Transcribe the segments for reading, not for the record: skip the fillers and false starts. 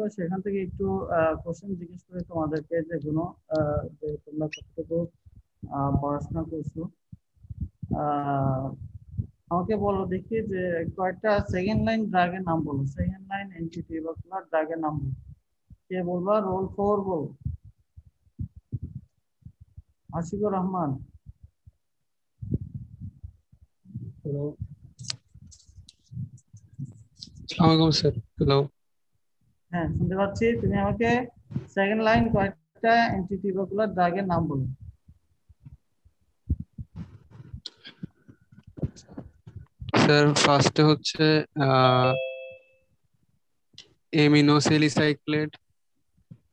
তো সেখান থেকে একটু কোশ্চেন জিজ্ঞেস করে তোমাদেরকে যে কোনো যে তোমরা কতটুকু পড়াশোনা করছো। আমাকে বলো দেখি যে কয়েকটা সেকেন্ড লাইন ড্রাগের নাম বলো, সেকেন্ড লাইন এন্টিটি বা ড্রাগের নাম বলো। কে বলবা? রোল 4 বল। আশিকুর রহমান। হ্যালো, আসসালামু আলাইকুম স্যার। হ্যালো, হ্যাঁ শুনতে পাচ্ছি। তুমি আমাকে সেকেন্ড লাইন কয়েকটা এন্টিটি বা ড্রাগের নাম বলো। স্যার ফার্স্টে হচ্ছে এমিনোসেলিসাইক্লেট,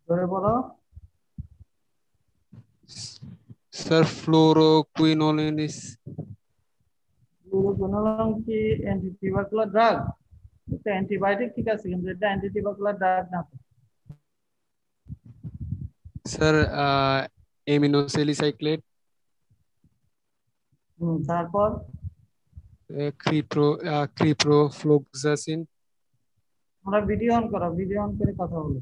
ধরে বলো। স্যার ফ্লোরোকুইনোলিনিস, ফ্লুরোকুইনোলিন কি অ্যান্টিটিউবারকুলার ড্রাগ? এটা অ্যান্টিবায়োটিক ঠিক আছে, কিন্তু এটা অ্যান্টিটিউবারকুলার ড্রাগ না। স্যার এমিনোসেলিসাইক্লেট, তারপর ক্রিপ্রোফ্লোক্সাসিন, আমরা ভিডিও অন করো, ভিডিও অন করে কথা বলো।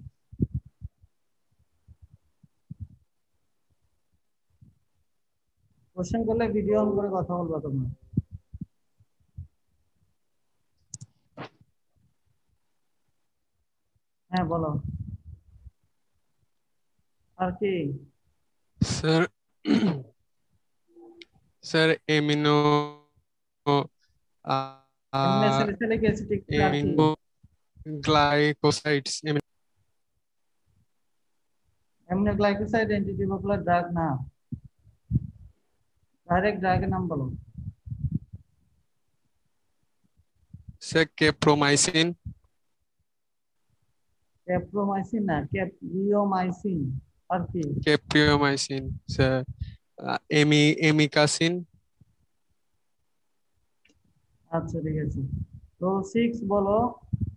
কোশ্চেন করলে ভিডিও অন করে কথা বলবা তোমরা। হ্যাঁ বলো। আর কি? স্যার স্যার এমনি স্যালিসিলিক অ্যাসিড আর কি? গ্লাইকোসাইডস। অ্যামিনোগ্লাইকোসাইড অ্যান্টিটিউবারকুলার ড্রাগ না। ডাইরেক্ট ড্রাগের নাম বলো। স্যার কেপ্রোমাইসিন, ক্যাপ্রোমাইসিন না, ক্যাপ্রিওমাইসিন। আর কি? কেপ্রিওমাইসিন, স্যার এমিকাসিন, আচ্ছা ঠিক আছে। রোল 6 বলো।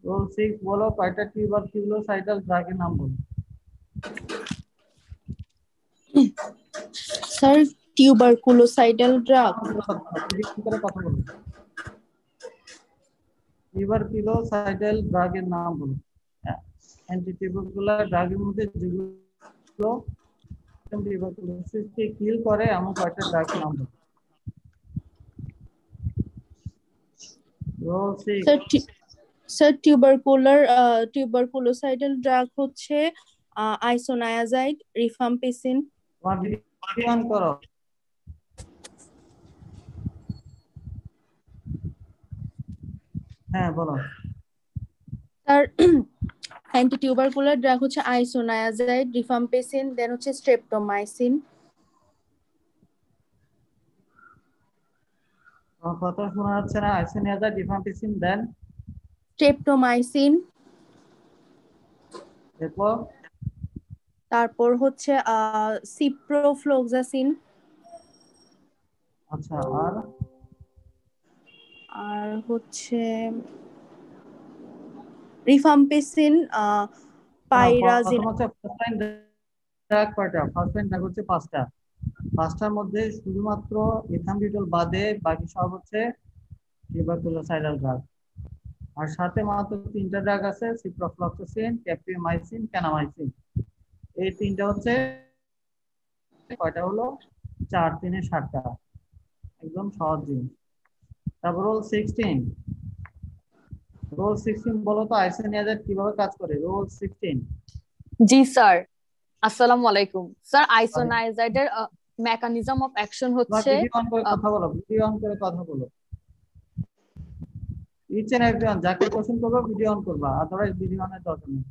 রোল 6 বলো কয়টা টিউবারকিউলোসাইডাল ড্রাগের নাম বলো। স্যার টিউবারকুলোসাইডাল ড্রাগ, করে কথা বলো। টিউবারকিউলোসাইডাল ড্রাগের নাম বলো। অ্যান্টিটিউবারকুলার ড্রাগের মধ্যে যেগুলো টিউবারকুলোসিসকে কিল করে এমন কয়টা ড্রাগের নাম বলো। রোল 6। স্যার টিউবারকুলোসাইডাল ড্রাগ হচ্ছে আইসোনায়াজাইড, রিফাম্পিসিন। তোমার ভিডিও অন করো। হ্যাঁ বলো। স্যার অ্যান্টিটিউবারকুলার ড্রাগ হচ্ছে আইসোনায়াজাইড, রিফাম্পিসিন, দেন হচ্ছে স্ট্রেপ্টোমাইসিন। তোমার কথা শোনা যাচ্ছে না। আইসোনিয়াজাইড, রিফাম্পিসিন, দেন স্ট্রেপ্টোমাইসিন, এরপর তারপর হচ্ছে সিপ্রোফ্লোক্সাসিন, আচ্ছা আর আর হচ্ছে রিফাম্পিসিন, পাইরাজিন। প্রথম হচ্ছে ফার্স্ট লাইন ড্রাগ কয়টা? ফার্স্ট লাইন ড্রাগ হচ্ছে 5টা। 5টার মধ্যে শুধুমাত্র ইথামবিউটল বাদে বাকি সব হচ্ছে টিউবারকুলোসাইডাল ড্রাগ। আর সাথে মাত্র 3টা ড্রাগ আছে, সিপ্রোফ্লক্সাসিন, ক্যাপ্রিওমাইসিন, ক্যানামাইসিন। এই 3টা হচ্ছে কয়টা হলো? 4 3 7টা। একদম সহজ জিনিস। তারপর রোল 16। রোল 16 বলো তো আইসোনিয়াজাইড কিভাবে কাজ করে। রোল 16। জি স্যার, আসসালামু আলাইকুম স্যার। আইসোনাইজাইডের মেকানিজম অফ অ্যাকশন হচ্ছে ভিডিও অন করে কথা বলো, ভিডিও অন করে কথা বলো। ইচ এন্ড এভরিওয়ান যাকে কোশ্চেন করবে ভিডিও অন করবা, আদারওয়াইজ ভিডিও অনের দরকার নেই।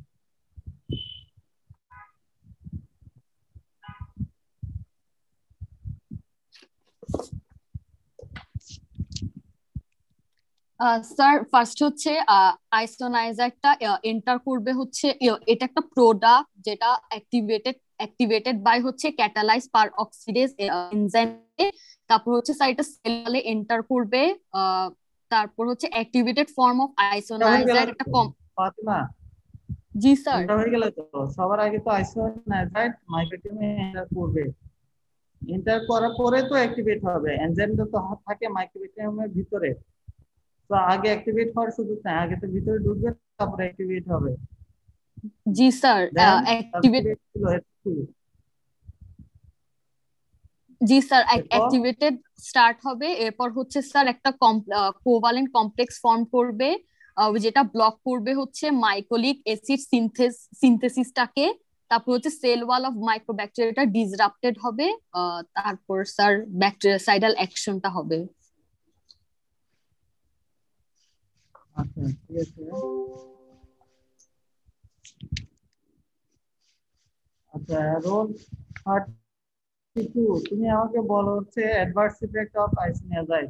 স্যার ফার্স্ট হচ্ছে আইসোনাইজারটা এন্টার করবে হচ্ছে এটা একটা প্রোডাক্ট যেটা অ্যাক্টিভেটেড বাই হচ্ছে ক্যাটালাইজ পার অক্সিডেজ এনজাইম। তারপর হচ্ছে স্যার এটা সেলে এন্টার করবে। তারপর হচ্ছে অ্যাক্টিভেটেড ফর্ম অফ আইসোনাইজার একটা ফাতিমা, জি স্যার। এটা হয়ে গেল তো। সবার আগে তো আইসোনাইজাইড মাইক্রোটিউমে এন্টার করবে। এন্টার করার পরে তো অ্যাক্টিভেট হবে। এনজাইমটা তো থাকে মাইক্রোটিউমের ভিতরে। তো আগে অ্যাক্টিভেট হওয়ার সুযোগ নাই, আগে তো ভিতরে ঢুকবে তারপরে অ্যাক্টিভেট হবে। জি স্যার, দেন অ্যাক্টিভেট ছিল H2 জি স্যার, এরপর অ্যাক্টিভেটেড স্টার্ট হবে, এরপর হচ্ছে স্যার একটা কোভালেন্ট কমপ্লেক্স ফর্ম করবে, যেটা ব্লক করবে হচ্ছে মাইকোলিক অ্যাসিড সিনথেসিসটাকে। তারপর হচ্ছে সেল ওয়াল অফ মাইক্রোব্যাকটেরিয়াটা ডিসরাপ্টেড হবে, তারপর স্যার ব্যাকটেরিয়াসাইডাল অ্যাকশনটা হবে। আচ্ছা ঠিক আছে। আচ্ছা রোল 32 তুমি আমাকে বলো হচ্ছে adverse effect of isoniazid.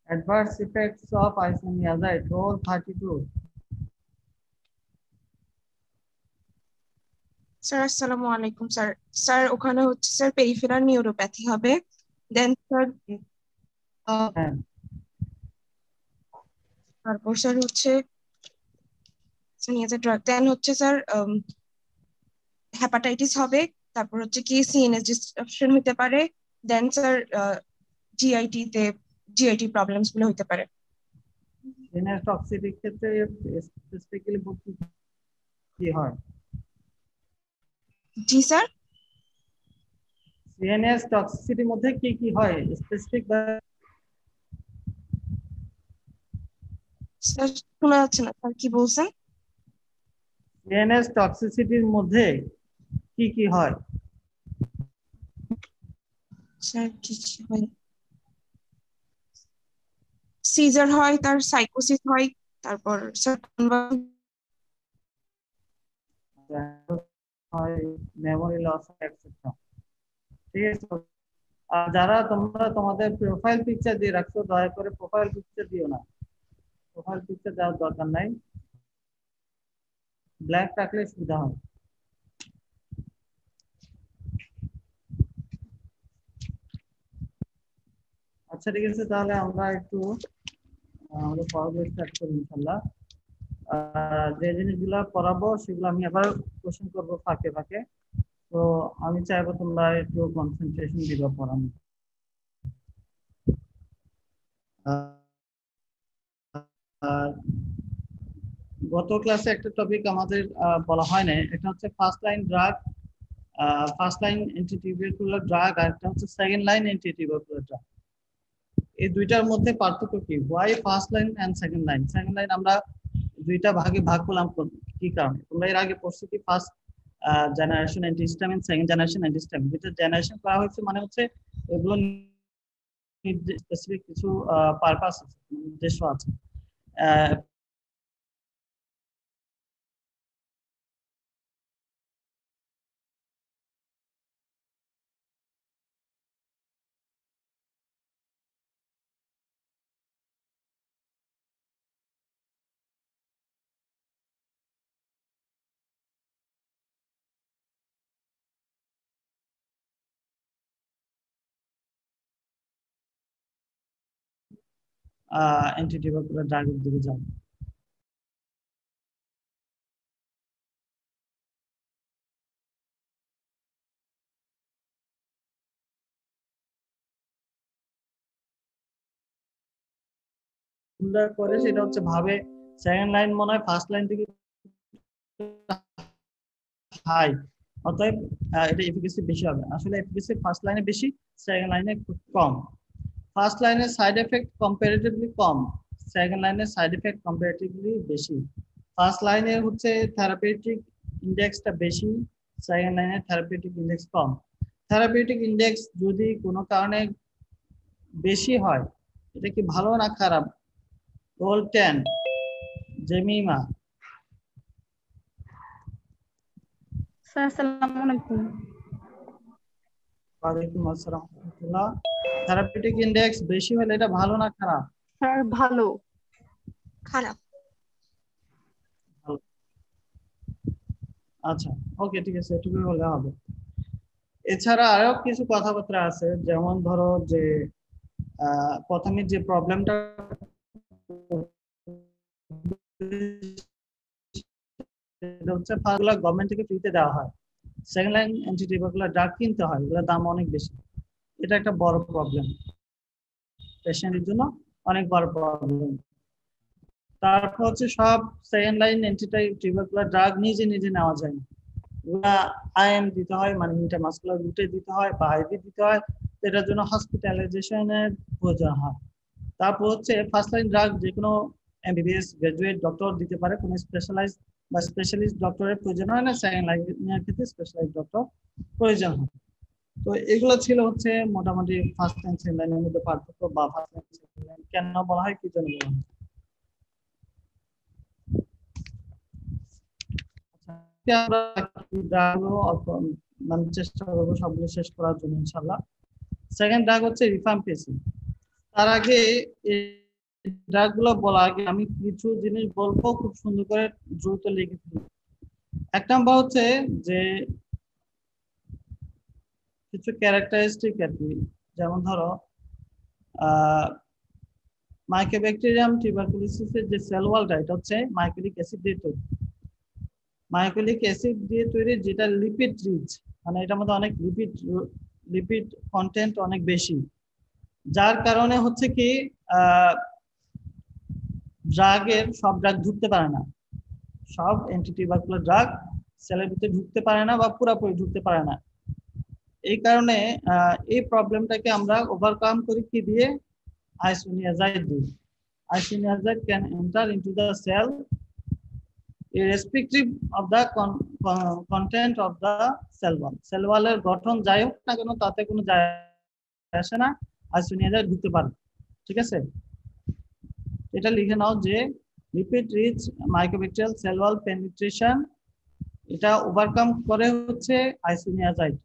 Adverse effects of isoniazid roll 32। Sir আসসালামু আলাইকুম স্যার। স্যার ওখানে হচ্ছে স্যার পেরিফেরাল নিউরোপ্যাথি হবে। দেন স্যার হ্যাঁ তারপর স্যার হচ্ছে ড্রাগ, দেন হচ্ছে স্যার হেপাটাইটিস হবে। তারপর হচ্ছে কি সিএনএস ডিসরাপশন হতে পারে। দেন স্যার জিআইটি প্রবলেমস গুলো হতে পারে। সিএনএস টক্সিটির ক্ষেত্রে স্পেসিফিক্যালি কি হয়? জি স্যার। সিএনএস টক্সিসিটির মধ্যে কি কি হয় স্পেসিফিক? স্যার শোনা যাচ্ছে না স্যার, কি বলছেন? সিএনএস টক্সিসিটির মধ্যে কি কি হয়? স্যার কি হয়? সিজার হয়, তার সাইকোসিস হয়, তারপর স্যার হয় মেমোরি লস এটসেট্রা। ঠিক আছে। আর যারা তোমরা তোমাদের প্রোফাইল পিকচার দিয়ে রাখছো দয়া করে প্রোফাইল পিকচার দিও না, প্রোফাইল পিকচার দেওয়ার দরকার নাই, ব্ল্যাক রাখলে সুবিধা হয়। আচ্ছা ঠিক আছে, তাহলে আমরা একটু আমাদের পড়াবো স্টার্ট করি ইনশাল্লাহ। যে জিনিসগুলো পড়াবো সেগুলো আমি আবার কোশ্চেন করবো ফাঁকে ফাঁকে, তো আমি চাইবো তোমরা একটু কনসেন্ট্রেশন দিবা পড়ানো। আর গত ক্লাসে একটা টপিক আমাদের বলা হয় না, এটা হচ্ছে first line drug, first line antitubercular drug, আর একটা হচ্ছে সেকেন্ড লাইন অ্যান্টিটিউবারকুলার ড্রাগ। এই দুইটার মধ্যে পার্থক্য কি? Why first line and second line? Second line আমরা দুইটা ভাগে ভাগ করলাম কি কারণে? তোমরা এর আগে পড়ছো কি first generation antihistamine, second generation antihistamine, দুইটা জেনারেশন করা হয়েছে মানে হচ্ছে এগুলো স্পেসিফিক কিছু পারপাস আছে, উদ্দেশ্য আছে। অ্যান্টিটিউবারকুলার ড্রাগের দিকে যাবো। করে সেটা হচ্ছে ভাবে সেকেন্ড লাইন মনে হয় ফার্স্ট লাইন থেকে হাই, অতএব এটা এফিকাসি বেশি হবে। আসলে এফিকাসি ফার্স্ট লাইনে বেশি, সেকেন্ড লাইনে কম। ফার্স্ট লাইনের সাইড এফেক্ট কম্পারেটিভলি কম, সেকেন্ড লাইনের সাইড এফেক্ট কম্পারেটিভলি বেশি। ফার্স্ট লাইনে হচ্ছে থেরাপিউটিক ইন্ডেক্সটা বেশি, সেকেন্ড লাইনে থেরাপিউটিক ইন্ডেক্স কম। থেরাপিউটিক ইন্ডেক্স যদি কোনো কারণে বেশি হয়, এটা কি ভালো না খারাপ? Role 10 Jemimah. স্যার আসসালামু আলাইকুম। ওয়ালাইকুম আসসালাম ওয়া রাহমাতুল্লাহ। থেরাপিউটিক ইন্ডেক্স বেশি হলে এটা ভালো না খারাপ? স্যার ভালো। খারাপ। আচ্ছা ওকে ঠিক আছে, এটুকু হলে হবে। এছাড়া আরো কিছু কথাবার্তা আছে, যেমন ধরো যে প্রথমে যে প্রবলেমটা হচ্ছে গভর্নমেন্ট থেকে ফ্রিতে দেওয়া হয়, সেকেন্ড লাইন অ্যান্টিটিউবারকুলার ড্রাগ কিনতে হয়, এগুলোর দাম অনেক বেশি। এটা একটা বড় প্রবলেম, পেশেন্টের জন্য অনেক বড় প্রবলেম। তারপর হচ্ছে সব সেকেন্ড লাইন অ্যান্টিটিউবারকুলার ড্রাগ নিজে নিজে নেওয়া যায় না, ওগুলা আইএম দিতে হয়, মানে ইন্টারমাসকুলার রুটে দিতে হয় বা আইভি দিতে হয়, এটার জন্য হসপিটালাইজেশনের প্রয়োজন হয়। তারপর হচ্ছে ফার্স্ট লাইন ড্রাগ যে কোনো এমবিবিএস গ্রাজুয়েট ডক্টর দিতে পারে, কোনো স্পেশালাইজ বা স্পেশালিস্ট ডক্টরের প্রয়োজন হয় না, সেকেন্ড লাইনের ক্ষেত্রে স্পেশালাইজ ডক্টর প্রয়োজন হয়। তো এগুলো ছিল হচ্ছে মোটামুটি ফার্স্ট লাইন সেকেন্ড লাইনের মধ্যে পার্থক্য, বা ফার্স্ট লাইন সেকেন্ড লাইন কেন বলা হয়, কি জন্য বলা হয়। মানে চেষ্টা করবো সবগুলো শেষ করার জন্য ইনশাল্লাহ। সেকেন্ড ড্রাগ হচ্ছে রিফাম্পিসিন। তার আগে ড্রাগ গুলো বলার আগে আমি কিছু জিনিস বলবো, খুব সুন্দর করে দ্রুত লিখে ফেলবো। এক নম্বর হচ্ছে যে কিছু ক্যারেক্টারিস্টিক আর কি, যেমন ধরো মাইকোব্যাকটেরিয়াম টিউবারকুলোসিসের যে সেল ওয়ালটা, এটা হচ্ছে মাইকোলিক অ্যাসিড দিয়ে তৈরি। মাইকোলিক অ্যাসিড দিয়ে তৈরি, যেটা লিপিড রিচ, মানে এটার মধ্যে অনেক লিপিড কন্টেন্ট অনেক বেশি, যার কারণে হচ্ছে কি ড্রাগের সব ড্রাগ ঢুকতে পারে না, সব অ্যান্টিটিউবারকুলার ড্রাগ সেলের ভিতরে ঢুকতে পারে না বা পুরোপুরি ঢুকতে পারে না। এই কারণে এই প্রবলেমটাকে আমরা ওভারকাম করি কি দিয়ে, আইসোনিয়াজাইড দিয়ে। Isoniazid can enter into the cell irrespective of the content of the cell wall. Cell ওয়ালের গঠন যাই হোক না কেন, তাতে কোনো যায় আসে না, আইসোনিয়াজাইড ঢুকতে পারে। ঠিক আছে, এটা লিখে নাও যে lipid rich mycobacterial cell wall penetration, এটা ওভারকাম করে হচ্ছে আইসোনিয়াজাইড।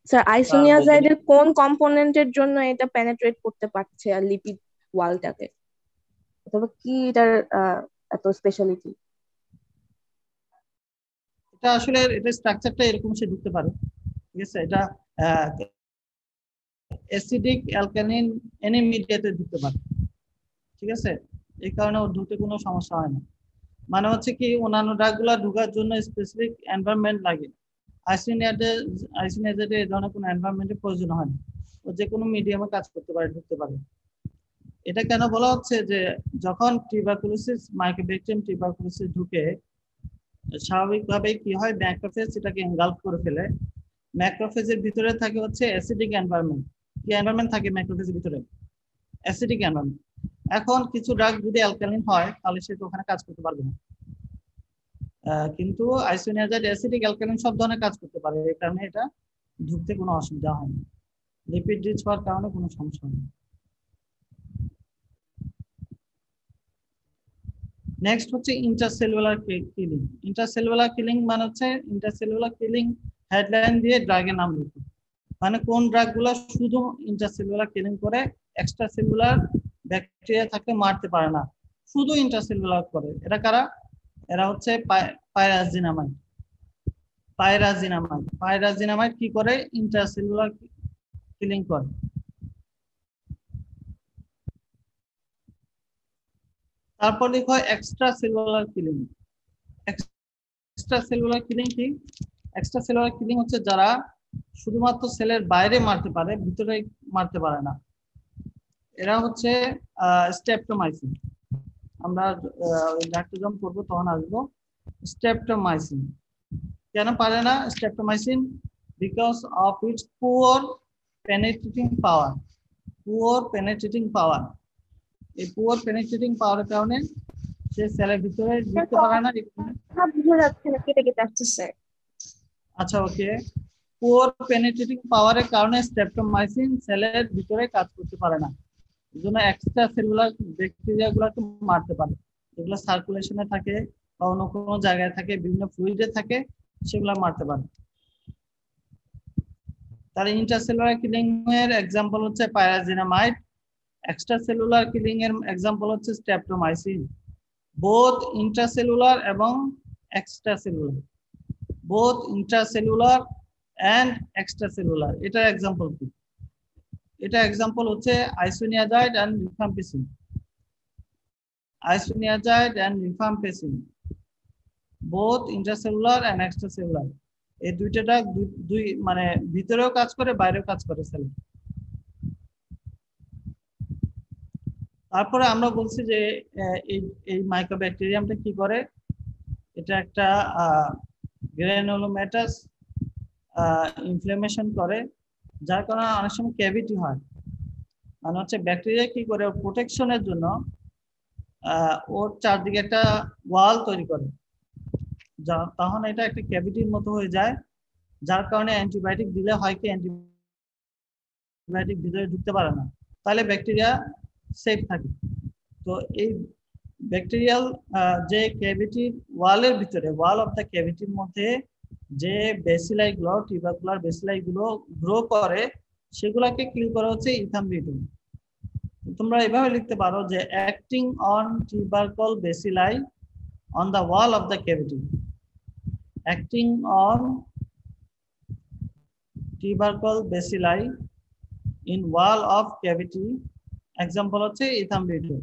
স্যার আইসোনিয়াজাইডের কোন কম্পোনেন্টের জন্য এটা পেনিট্রেট করতে পারছে আর লিপিড ওয়ালটাকে, অথবা কি এটার এত স্পেশালিটি? এটা আসলে এটা স্ট্রাকচারটা এরকম, সে ঢুকতে পারে। ঠিক আছে, এটা অ্যাসিডিক অ্যালকালিন এনি মিডিয়াতে ঢুকতে পারে। ঠিক আছে, এই কারণে ওর ঢুকতে কোনো সমস্যা হয় না। মানে হচ্ছে কি, অন্যান্য ড্রাগগুলো ঢোকার জন্য স্পেসিফিক এনভায়রনমেন্ট লাগে, আইসোনিয়াজাইডে এই ধরনের কোনো এনভায়রনমেন্টের প্রয়োজন হয় না, ও যে কোনো মিডিয়ামে কাজ করতে পারে, ঢুকতে পারে। এটা কেন বলা হচ্ছে যে যখন টিউবারকুলোসিস মাইক্রোব্যাকটেরিয়াম টিউবারকুলোসিস ঢুকে, স্বাভাবিকভাবে কি হয়, ম্যাক্রোফেজ এটাকে এনগালফ করে ফেলে। ম্যাক্রোফেজের ভিতরে থাকে হচ্ছে অ্যাসিডিক এনভায়রনমেন্ট। কি এনভায়রনমেন্ট থাকে ম্যাক্রোফেজের ভিতরে? Acidic environment. এখন কিছু ড্রাগ যদি অ্যালকালিন হয়, তাহলে সে তো ওখানে কাজ করতে পারবে না, কিন্তু আইসোনিয়াজাইড অ্যাসিডিক অ্যালকালিন সব ধরনের কাজ করতে পারে, এই কারণে এটা ঢুকতে কোনো অসুবিধা হয় না, লিপিড রিচ হওয়ার কারণে কোনো সমস্যা হয় না। নেক্সট হচ্ছে ইন্টারসেলুলার কিলিং। ইন্টারসেলুলার কিলিং মানে হচ্ছে ইন্টারসেলুলার কিলিং হেডলাইন দিয়ে ড্রাগের নাম লিখো, মানে কোন ড্রাগগুলো শুধু ইন্টারসেলুলার কিলিং করে, এক্সট্রা সেলুলার ব্যাকটেরিয়া থাকলে মারতে পারে না, শুধু ইন্টারসেলুলার করে। এরা কারা? এরা হচ্ছে পাইরাজিনামাইড। পাইরাজিনামাইড কি করে? ইন্টারসেলুলার কিলিং করে। তারপর লিখো extra cellular killing. Extra cellular killing কি? এক্সট্রা সেলুলার কিলিং হচ্ছে যারা শুধুমাত্র সেলের বাইরে মারতে পারে, ভিতরে মারতে পারে না, এরা হচ্ছে স্ট্রেপ্টোমাইসিন। আমরা ডাক্তারজম করবো তখন আসবো। স্ট্রেপ্টোমাইসিন কেন পারে না? Streptomycin because of its poor penetrating power. Poor penetrating power, এই পুয়ার পেনিট্রেটিং পাওয়ারের কারণে সে সেলের ভিতরে ঢুকতে পারে না। বুঝা যাচ্ছে না, কেটে কেটে আসছে। আচ্ছা, ওকে। পুয়ার পেনিট্রেটিং পাওয়ারের কারণে স্ট্রেপ্টোমাইসিন সেলের ভিতরে কাজ করতে পারে না, এই জন্য এক্সট্রা সেলুলার ব্যাকটেরিয়া গুলোকে মারতে পারে, যেগুলো সার্কুলেশনে থাকে বা অন্য কোনো জায়গায় থাকে, বিভিন্ন ফ্লুইডে থাকে, সেগুলো মারতে পারে। তার ইন্টারসেলুলার কিলিং এর এক্সাম্পল হচ্ছে পাইরাজিনামাইড, এক্সট্রা সেলুলার কিলিং এর এক্সাম্পল হচ্ছে স্ট্রেপ্টোমাইসিন। বোথ ইন্ট্রাসেলুলার এবং extracellular, both intracellular and extracellular. এটা এক্সাম্পল কি? এটা এক্সাম্পল হচ্ছে isoniazid and rifampicin. Isoniazid and rifampicin both intracellular and extracellular, এই দুইটা দুই মানে ভিতরেও কাজ করে, বাইরেও কাজ করে সেল। তারপরে আমরা বলছি যে এই এই মাইক্রোব্যাকটেরিয়ামটা কি করে, এটা একটা গ্রানুলোমেটাস ইনফ্লামেশন করে, যার কারণে অনেক সময় ক্যাভিটি হয়। মানে হচ্ছে ব্যাকটেরিয়া কি করে প্রোটেকশনের জন্য ওর চারদিকে একটা ওয়াল তৈরি করে, তখন এটা একটা ক্যাভিটির মতো হয়ে যায়, যার কারণে অ্যান্টিবায়োটিক দিলে হয় কি অ্যান্টিবায়োটিক ভিতরে ঢুকতে পারে না, তাহলে ব্যাকটেরিয়া সেফ থাকে। তো এই ব্যাকটেরিয়াল যে ক্যাভিটির ওয়ালের ভিতরে, ওয়াল অফ দ্য ক্যাভিটির মধ্যে যে বেসিলাই গুলো, টিউবারকুলার বেসিলাই গুলো গ্রো করে, সেগুলোকে ক্লিন করা হচ্ছে ইথাম্বিউটিন। তোমরা এভাবে লিখতে পারো যে acting on tubercle bacilli on the wall of the cavity, acting on tubercle bacilli in wall of cavity, example হচ্ছে ইথাম্বিউটিন।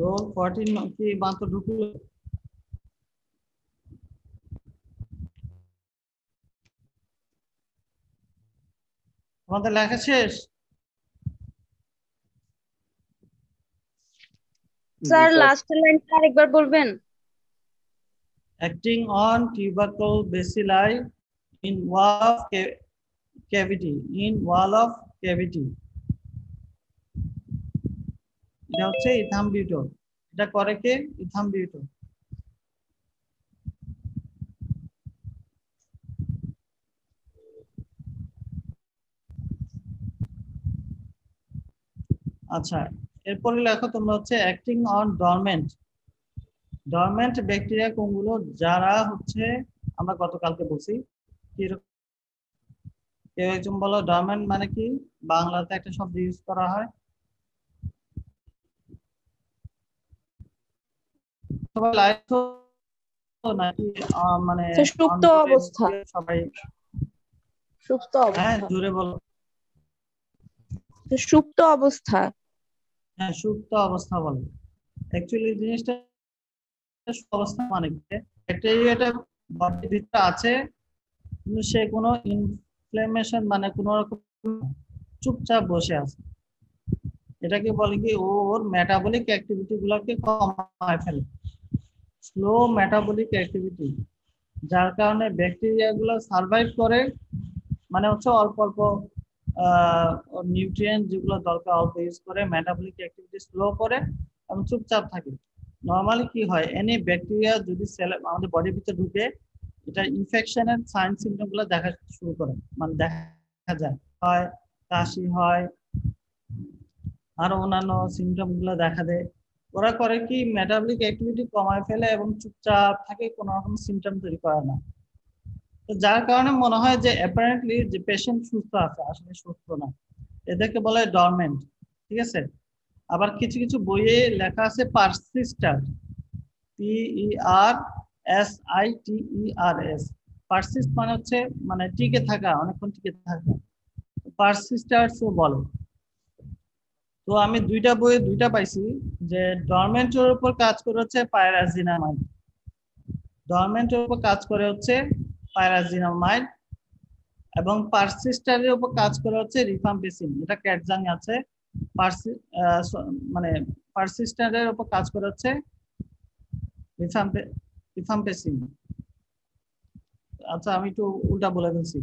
রোল 14 কি মাত্র ঢুকলো? আমাদের লেখা শেষ? স্যার লাস্ট লাইনটা আরেকবার বলবেন? Acting on tubercle bacilli in wall of cavity, in wall of cavity, এটা হচ্ছে ইথাম্বিউটিন। এটা করে কে? ইথাম্বিউটিন। আচ্ছা, এরপরে লেখো তোমরা হচ্ছে acting on dormant. Dormant bacteria কোনগুলো? যারা হচ্ছে আমরা গতকালকে বলছি, কেউ একজন বলো ডরমেন্ট মানে কি, বাংলাতে একটা শব্দ ইউজ করা হয়, সবাই লাইভ নাকি মানে সুপ্ত অবস্থা? সবাই সুপ্ত হ্যাঁ অবস্থা। জোরে বলো। সুপ্ত অবস্থা। হ্যাঁ সুপ্ত অবস্থা বলে। অ্যাকচুয়ালি জিনিসটা অবস্থা মানে কি, ব্যাকটেরিয়াটা বডির ভিতরে আছে কিন্তু সে কোনো ইনফ্লামেশন মানে কোনো রকম চুপচাপ বসে আছে, এটাকে বলে কি ওর মেটাবলিক অ্যাক্টিভিটি গুলোকে কমায় ফেলে, স্লো মেটাবলিক অ্যাক্টিভিটি, যার কারণে ব্যাকটেরিয়া গুলো সার্ভাইভ করে, মানে হচ্ছে অল্প অল্প নিউট্রিয়েন্ট যেগুলো দরকার অল্প ইউজ করে, মেটাবলিক অ্যাক্টিভিটি স্লো করে এবং চুপচাপ থাকে। নর্মালি কি হয়, এনি ব্যাকটেরিয়া যদি সেল আমাদের বডির ভিতরে ঢুকে, এটা ইনফেকশনের সাইন সিমটম গুলো দেখা শুরু করে, মানে দেখা যায় হয় কাশি হয়, আরো অন্যান্য সিমটম গুলো দেখা দেয়। ওরা করে কি মেটাবলিক অ্যাক্টিভিটি কমায় ফেলে এবং চুপচাপ থাকে, কোনো রকম সিমটম তৈরি করে না। তো যার কারণে মনে হয় যে অ্যাপারেন্টলি যে পেশেন্ট সুস্থ আছে, আসলে সুস্থ না, এদেরকে বলে ডরমেন্ট। ঠিক আছে। আবার কিছু কিছু বইয়ে লেখা আছে পারসিস্টার, PERSISTERS। পারসিস্ট মানে হচ্ছে মানে টিকে থাকা, অনেকক্ষণ টিকে থাকা, পারসিস্টার্সও বলে। তো আমি দুইটা বইয়ে দুইটা পাইছি, যে ডরমেন্টের উপর কাজ করে হচ্ছে পাইরাজিনামাইড, ডরমেন্টের উপর কাজ করে হচ্ছে পাইরাজিনামাইড, এবং পারসিস্টারের উপর কাজ করে হচ্ছে রিফাম্পিসিন, এটা ক্যাটজাং আছে। মানে পারসিস্টারের উপর কাজ করে হচ্ছে রিফাম্পিসিন। আচ্ছা আমি একটু উল্টা বলে ফেলছি,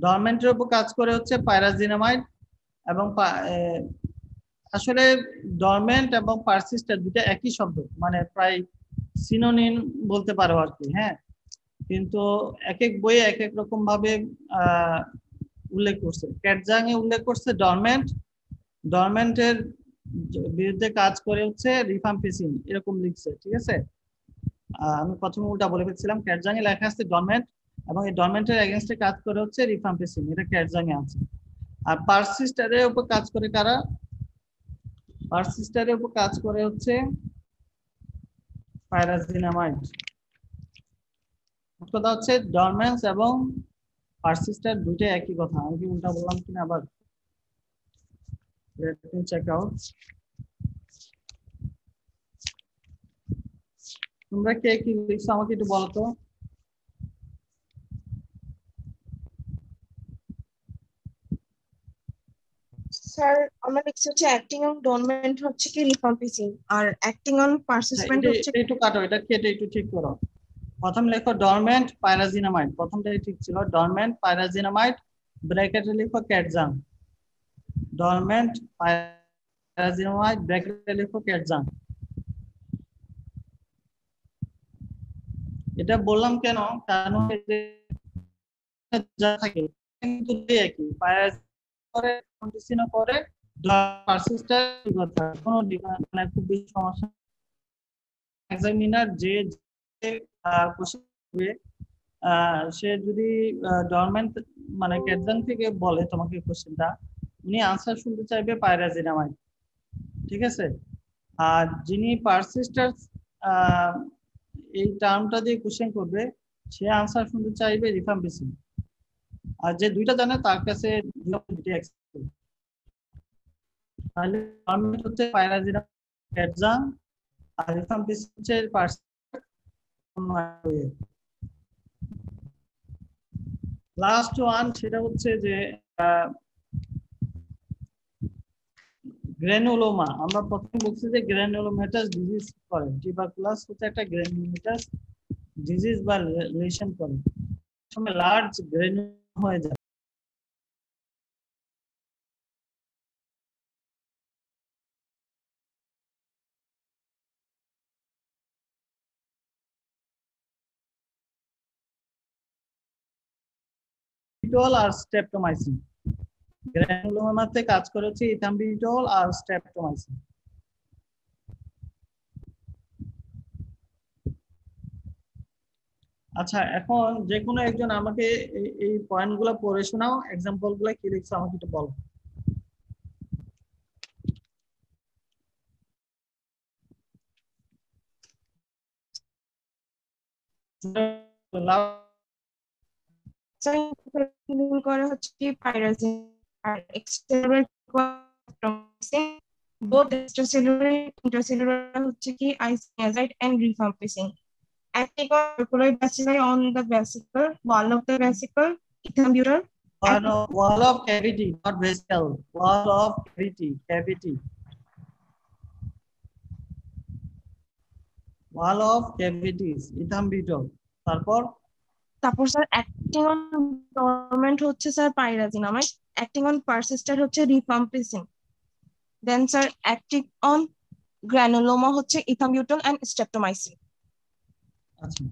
ডরমেন্টের উপর কাজ করে হচ্ছে পাইরাজিনামাইড, এবং আসলে ডরমেন্ট এবং পারসিস্টার দুটো একই শব্দ, মানে প্রায় সিনোনিম বলতে পারো আর কি। হ্যাঁ, কিন্তু এক এক বইয়ে এক এক রকম ভাবে উল্লেখ করছে। ক্যাটজাং এ উল্লেখ করছে ডরমেন্ট, ডরমেন্টের বিরুদ্ধে কাজ করে হচ্ছে রিফাম্পিসিন, এরকম লিখছে। ঠিক আছে, আমি প্রথমে উল্টা বলে ফেলছিলাম, ক্যাটজাং এ লেখা আছে ডরমেন্ট, এবং এই ডরমেন্টের এগেইনস্টে কাজ করে হচ্ছে রিফাম্পিসিন, এটা ক্যাটজাং এ আছে। আর পারসিস্টারের উপর কাজ করে কারা? পারসিস্টারের উপর কাজ করে হচ্ছে পাইরাজিনামাইড। কথা হচ্ছে ডরমেন্স এবং পারসিস্টেন্ট দুইটাই একই কথা। আমি কি উল্টা বললাম কিনা আবার? Let me check out. তোমরা কে কি লিখছো আমাকে একটু বলো তো। স্যার আমরা লিখছি হচ্ছে অ্যাক্টিং অন ডরমেন্ট হচ্ছে কি রিফাম্পিসিং, আর অ্যাক্টিং অন পারসিস্টেন্ট হচ্ছে এটা একটু কাটো, এটা কেটে একটু ঠিক করো। প্রথম লেখো ডরমেন্ট পাইরাজিনামাইড, প্রথমটাই ঠিক ছিল। ডরমেন্ট পাইরাজিনামাইড ব্র্যাকেটে লিখো ক্যাটজাং। ডরমেন্ট পাইরাজিনামাইড ব্র্যাকেটে লিখো ক্যাটজাং। এটা বললাম কেন, কারণ যা থাকে কিন্তু একই পাইরাজিন করে কন্ডিশনও করে পারসিস্টেন্ট কথা কোনো মানে খুব বেশি সমস্যা। এক্সামিনার যে কোশ্চেন করবে সে যদি ডরমেন্ট মানে ক্যাটজাং থেকে বলে তোমাকে কোশ্চেনটা, উনি আনসার শুনতে চাইবে পাইরাজিনামাইড, ঠিক আছে। আর যিনি পারসিস্টেন্ট এই টার্মটা দিয়ে কোশ্চেন করবে সে আনসার শুনতে চাইবে রিফাম্পিসিন। আর যে দুইটা জানে তার কাছে তাহলে ডরমেন্ট হচ্ছে পাইরাজিনামাইড ক্যাটজাং, আর রিফাম্পিসিন হচ্ছে লাস্ট ওয়ান, সেটা হচ্ছে যে গ্র্যানুলোমা। আমরা প্রথম বলছি যে গ্র্যানুলোমাটাস ডিজিজ করে, টিউবারকুলাস হচ্ছে একটা গ্র্যানুলোমাটাস ডিজিজ বা রিলেশন করে, সময় লার্জ গ্র্যানুলোমা হয়ে যায়। আর স্ট্রেপ্টোমাইসিন, গ্র্যানুলোমাতে কাজ করে হচ্ছে ইথাম্বিউটল আর স্ট্রেপ্টোমাইসিন। আচ্ছা, এখন যে কোনো একজন আমাকে এই পয়েন্টগুলো পড়ে শোনাও, এক্সাম্পল গুলো কি লিখছো আমাকে একটু বলো। করে হচ্ছে পাইরাজিন আর এক্সটেরনাল both extracellular and intracellular হচ্ছে কি isoniazide and rifampicin. Acting on peripheral bacilli on the vesicle wall of the vesicle, ethambutol. Wall of cavity, not vesicle. Wall of cavity. Wall of cavities, ethambutol. তারপর sir acting on dormant হচ্ছে sir pyrazinamide, acting on persistent হচ্ছে rifampicin, then sir acting on granuloma হচ্ছে ethambutol and streptomycin. আচ্ছা,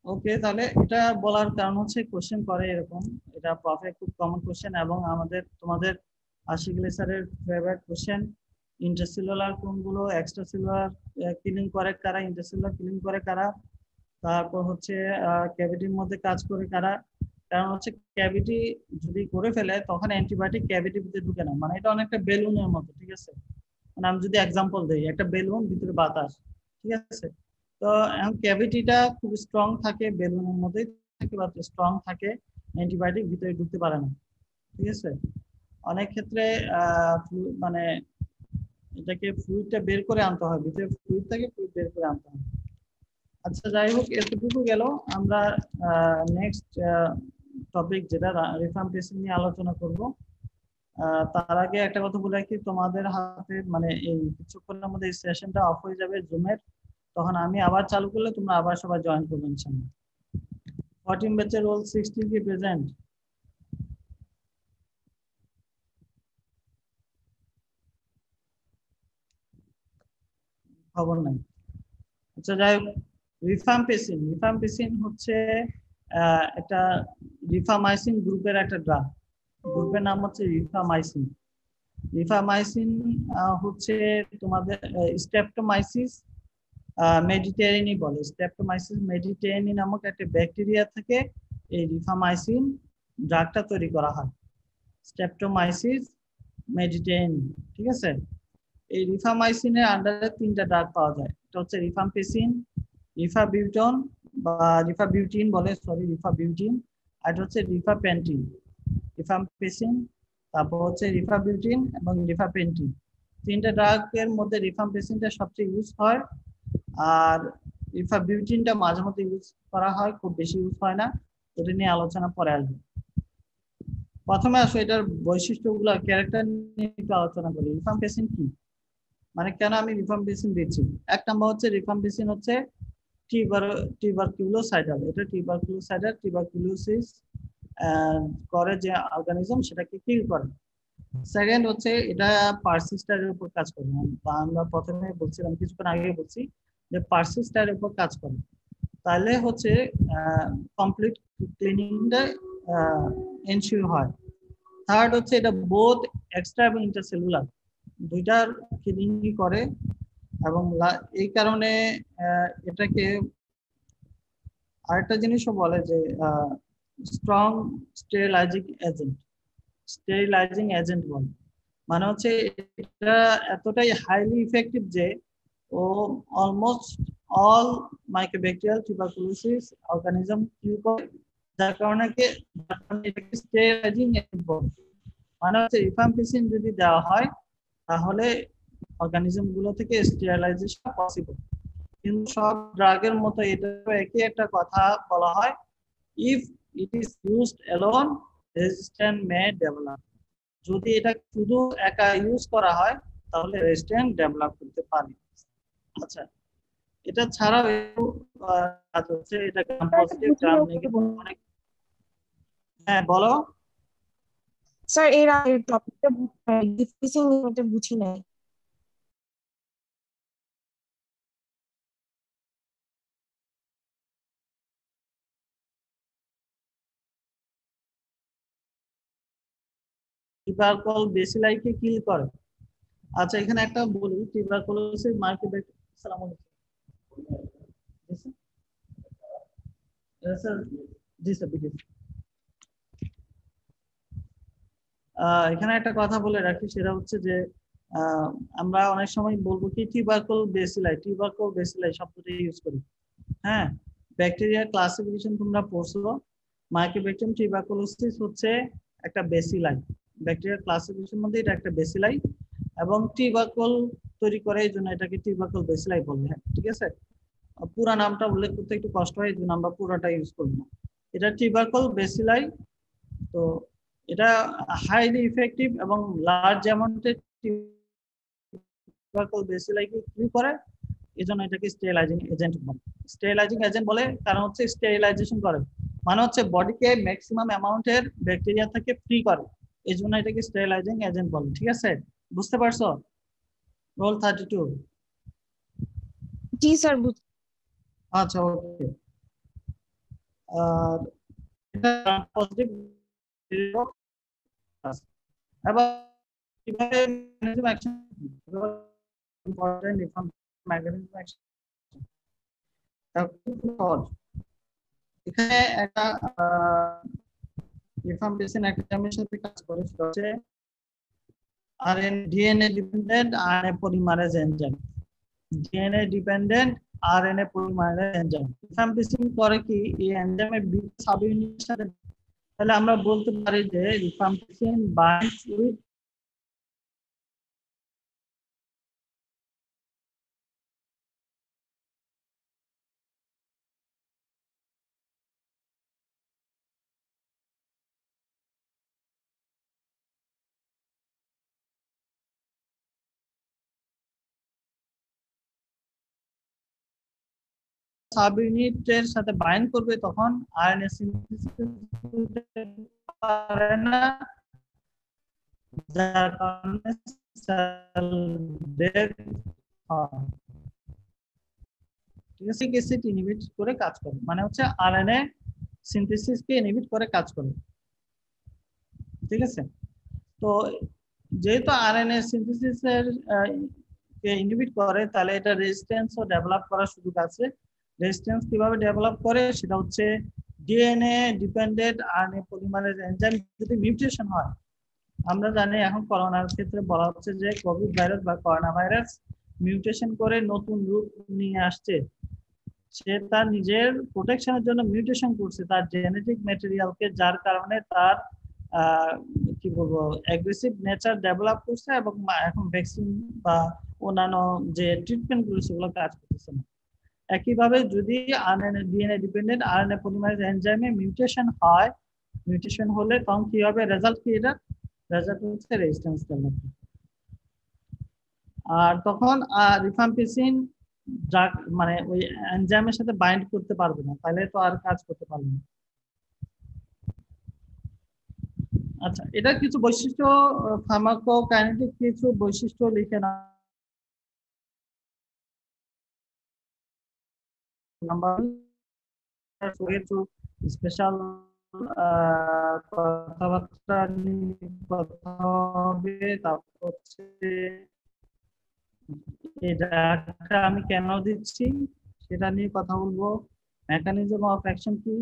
ওকে, তাহলে এটা বলার কারণ হচ্ছে কোশ্চেন করে এরকম, এটা পারফেক্ট খুব কমন কোশ্চেন এবং তোমাদের আশিকুল স্যারের ফেভারিট কোশ্চেন। ইন্টারসেলুলার কোনগুলো, এক্সট্রাসেলুলার কিলিং করে কারা, ইন্টারসেলুলার কিলিং করে কারা, তারপর হচ্ছে ক্যাভিটির মধ্যে কাজ করে কারা। কারণ হচ্ছে ক্যাভিটি যদি করে ফেলে তখন অ্যান্টিবায়োটিক ক্যাভিটির ভিতরে ঢুকে না, মানে এটা অনেকটা বেলুনের মতো, ঠিক আছে। মানে আমি যদি এক্সাম্পল দিই, একটা বেলুন, ভিতরে বাতাস, ঠিক আছে। তো এখন ক্যাভিটিটা খুব স্ট্রং থাকে, বেলুনের মধ্যেই থাকে বা স্ট্রং থাকে, অ্যান্টিবায়োটিক ভিতরে ঢুকতে পারে না, ঠিক আছে। অনেক ক্ষেত্রে মানে এটাকে ফ্লুইডটা বের করে আনতে হয়, ভিতরে ফ্লুইড থাকে, ফ্লুইড বের করে আনতে হয়। আচ্ছা, যাই হোক, এতটুকু গেল। আমরা নেক্সট টপিক যেটা রিফাম্পিসিন নিয়ে আলোচনা করব। তার আগে একটা কথা বলে রাখি, তোমাদের হাতে মানে এই কিছুক্ষণের মধ্যে এই সেশনটা অফ হয়ে যাবে জুমের, তখন আমি আবার চালু করলে তোমরা আবার সবাই জয়েন করবে ইনশাআল্লাহ। 14 ব্যাচের রোল 16 কি প্রেজেন্ট? খবর নাই। আচ্ছা, যাই হোক, রিফাম্পিসিন হচ্ছে একটা রিফামাইসিন গ্রুপের একটা ড্রাগ। গ্রুপের নাম হচ্ছে রিফামাইসিন। রিফামাইসিন হচ্ছে তোমাদের স্ট্রেপ্টোমাইসিস মেডিটেরিয়ানি বলে। স্ট্রেপ্টোমাইসিস মেডিটেরিয়ানি নামক একটা ব্যাকটেরিয়া থেকে এই রিফামাইসিন ড্রাগটা তৈরি করা হয়। স্ট্রেপ্টোমাইসিস মেডিটেরিয়ানি, ঠিক আছে। এই রিফামাইসিনের আন্ডারে 3টা ড্রাগ পাওয়া যায়। এটা হচ্ছে রিফাম্পিসিন, রিফাবিউটন বা রিফাবিউটিন বলে, সরি রিফাবিউটিন, আর এটা হচ্ছে রিফাপেন্টিন। রিফাম্পিসিন, তারপর হচ্ছে রিফাবিউটিন এবং রিফাপেন্টিন। 3টা ড্রাগের মধ্যে রিফাম্পিসিনটা সবচেয়ে ইউজ হয়, আর রিফাবিউটিনটা মাঝে মধ্যে ইউজ করা হয়, খুব বেশি ইউজ হয় না। এটা নিয়ে আলোচনা পরে আসবে। প্রথমে আসো এটার বৈশিষ্ট্যগুলো, ক্যারেক্টার নিয়ে একটু আলোচনা করি। রিফাম্পিসিন কি, মানে কেন আমি রিফাম্পিসিন দিচ্ছি? এক নম্বর হচ্ছে রিফাম্পিসিন হচ্ছে টিউবারকুলোসাইডাল। এটা টিউবারকুলোসাইডাল, টিউবারকুলোসিস করে যে অর্গানিজম সেটাকে কিল করে। সেকেন্ড হচ্ছে এটা পারসিস্টারের উপর কাজ করে। আমরা প্রথমে বলছিলাম, কিছুক্ষণ আগে বলছি যে পারসিস্টারের উপর কাজ করে, তাহলে হচ্ছে কমপ্লিট ক্লিনিংটা এনশিওর হয়। থার্ড হচ্ছে এটা বোথ এক্সট্রা এবং ইন্টারসেলুলার দুইটার ক্লিনিং করে, এবং এই কারণে এটাকে আরেকটা জিনিসও বলে যে স্ট্রং স্টেরিলাইজিং এজেন্ট বলে। মানে হচ্ছে এটা এতটাই হাইলি ইফেক্টিভ যে ও অলমোস্ট অল মাইক্রোব্যাকটেরিয়াল টিউবারকুলোসিস অর্গানিজম কিল করে, যার কারণে এটাকে স্টেরিলাইজিং এজেন্ট বলে। মানে হচ্ছে রিফাম্পিসিন যদি দেওয়া হয় তাহলে অর্গানিজম গুলো থেকে স্টেরিলাইজেশন পসিবল। কিন্তু সব ড্রাগের মতো এটা একই একটা কথা বলা হয়, if it is used alone resistance May develop. যদি এটা শুধু একা ইউজ করা হয় তাহলে রেজিস্ট্যান্স ডেভেলপ করতে পারে। আচ্ছা, এটা ছাড়াও হচ্ছে এটা গ্রাম পজিটিভ গ্রাম নেগেটিভ অনেক। হ্যাঁ বলো স্যার। এর আগের টপিকটা ডিফিসিং এটা বুঝি নাই। টিউবারকল বেসিলাইকে কিল করে। আচ্ছা, এখানে একটা বলি, টিউবারকুলোসিস মাইক্রোব্যাকটেরিয়া। আসসালামু আলাইকুম। স্যার জি স্যার বিকেশ। এখানে একটা কথা বলে রাখি, সেটা হচ্ছে যে আমরা অনেক সময় বলবো কি টিউবারকল বেসিলাই শব্দটা ইউজ করি। হ্যাঁ, ব্যাকটেরিয়া ক্লাসিফিকেশন তোমরা পড়ছো, মাইক্রোব্যাকটেরিয়াম টিউবারকুলোসিস হচ্ছে একটা বেসিলাই। ব্যাকটেরিয়া ক্লাসিফিকেশন মধ্যে এটা একটা বেসিলাই, এবং টিউবারকল তৈরি করে, এই জন্য এটাকে টিউবারকল বেসিলাই বলে। হ্যাঁ ঠিক আছে, পুরা নামটা উল্লেখ করতে একটু কষ্ট হয়, এই জন্য আমরা পুরোটা ইউজ করব না। এটা টিউবারকল বেসিলাই। তো এটা হাইলি ইফেক্টিভ এবং লার্জ অ্যামাউন্টের টিউবারকল বেসিলাইকে কিল করে, এজন্য এটাকে স্টেরিলাইজিং এজেন্ট বলে। স্টেরিলাইজিং এজেন্ট বলে কারণ হচ্ছে স্টেরিলাইজেশন করে, মানে হচ্ছে বডিকে ম্যাক্সিমাম অ্যামাউন্টের ব্যাকটেরিয়া থেকে ফ্রি করে, এই জন্য এটাকে স্টেরিলাইজিং এজেন্ট বলে। ঠিক আছে, বুঝতে পারছো? রোল 32। জি স্যার। আচ্ছা ওকে। আর এটা পজিটিভ এবার কিভাবে mechanism action important different mechanism action এখানে একটা রিফাম্পিসিন এন্জাইমের সাথে কাজ করে, সেটা হচ্ছে DNA dependent RNA polymerase enzyme. DNA dependent RNA polymerase enzyme rifampicin করে কি এই এনজাইমের বিটা সাব ইউনিটের সাথে, তাহলে আমরা বলতে পারি যে রিফাম্পিসিন বাইন্ডস উইথ সাব ইউনিটের সাথে বাইন্ড করবে, তখন আরএনএ সিনথেসিস পারে না, যার কারণে সেল ডেথ হয়। ঠিক আছে, অ্যাসিড ইনহিবিট করে কাজ করে, মানে হচ্ছে আরএনএ সিনথেসিসকে ইনহিবিট করে কাজ করে। ঠিক আছে, তো যেহেতু আরএনএ সিনথেসিসের কে ইনহিবিট করে, তাহলে এটা রেজিস্ট্যান্সও ডেভেলপ করার সুযোগ আছে। রেজিস্ট্যান্স কিভাবে ডেভেলপ করে, সেটা হচ্ছে DNA dependent RNA polymerase enzyme যদি মিউটেশন হয়, আমরা জানি এখন করোনার ক্ষেত্রে বলা হচ্ছে যে কোভিড ভাইরাস বা করোনা ভাইরাস মিউটেশন করে নতুন রূপ নিয়ে আসছে। সে তার নিজের প্রোটেকশনের জন্য মিউটেশন করছে তার জেনেটিক ম্যাটেরিয়ালকে, যার কারণে তার কি বলবো অ্যাগ্রেসিভ নেচার ডেভেলপ করছে এবং এখন ভ্যাকসিন বা অন্যান্য যে ট্রিটমেন্ট গুলো সেগুলো কাজ করতেছে না। একইভাবে যদি ডিএনএ ডিপেন্ডেন্ট আরএনএ পলিমারেজ এনজাইমে মিউটেশন হয়, মিউটেশন হলে তখন কি হবে, রেজাল্ট কি, এটা রেজাল্ট হচ্ছে রেজিস্ট্যান্স ডেভেলপমেন্ট। আর তখন রিফাম্পিসিন ড্রাগ মানে ওই এনজাইমের সাথে বাইন্ড করতে পারবে না, তাহলে তো আর কাজ করতে পারবে না। আচ্ছা, এটা কিছু বৈশিষ্ট্য, ফার্মাকোকাইনেটিক কিছু বৈশিষ্ট্য লিখে না নাম্বার কিছু স্পেশাল কথাবার্তা নিয়ে কথা হবে। তারপর হচ্ছে এই ড্রাগটা আমি কেন দিচ্ছি সেটা নিয়ে কথা বলবো, মেকানিজম অফ অ্যাকশন কি,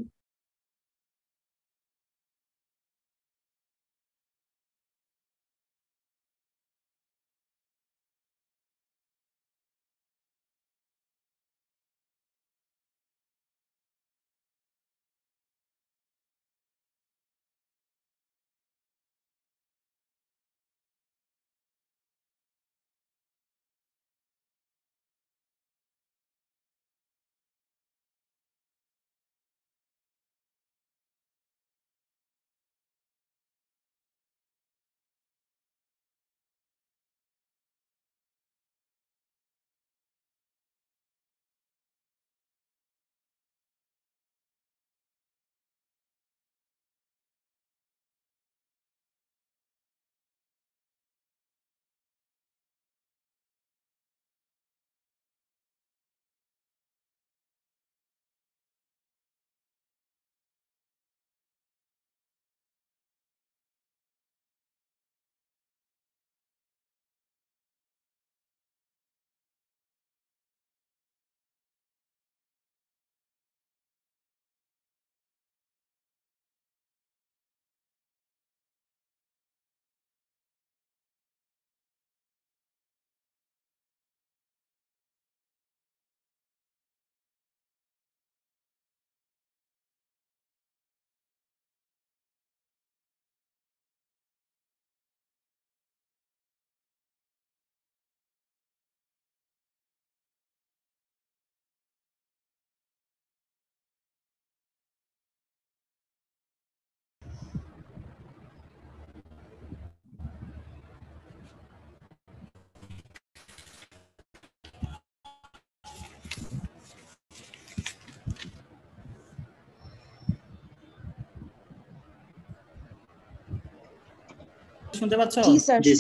শুনতে পাচ্ছ? জি স্যার। জি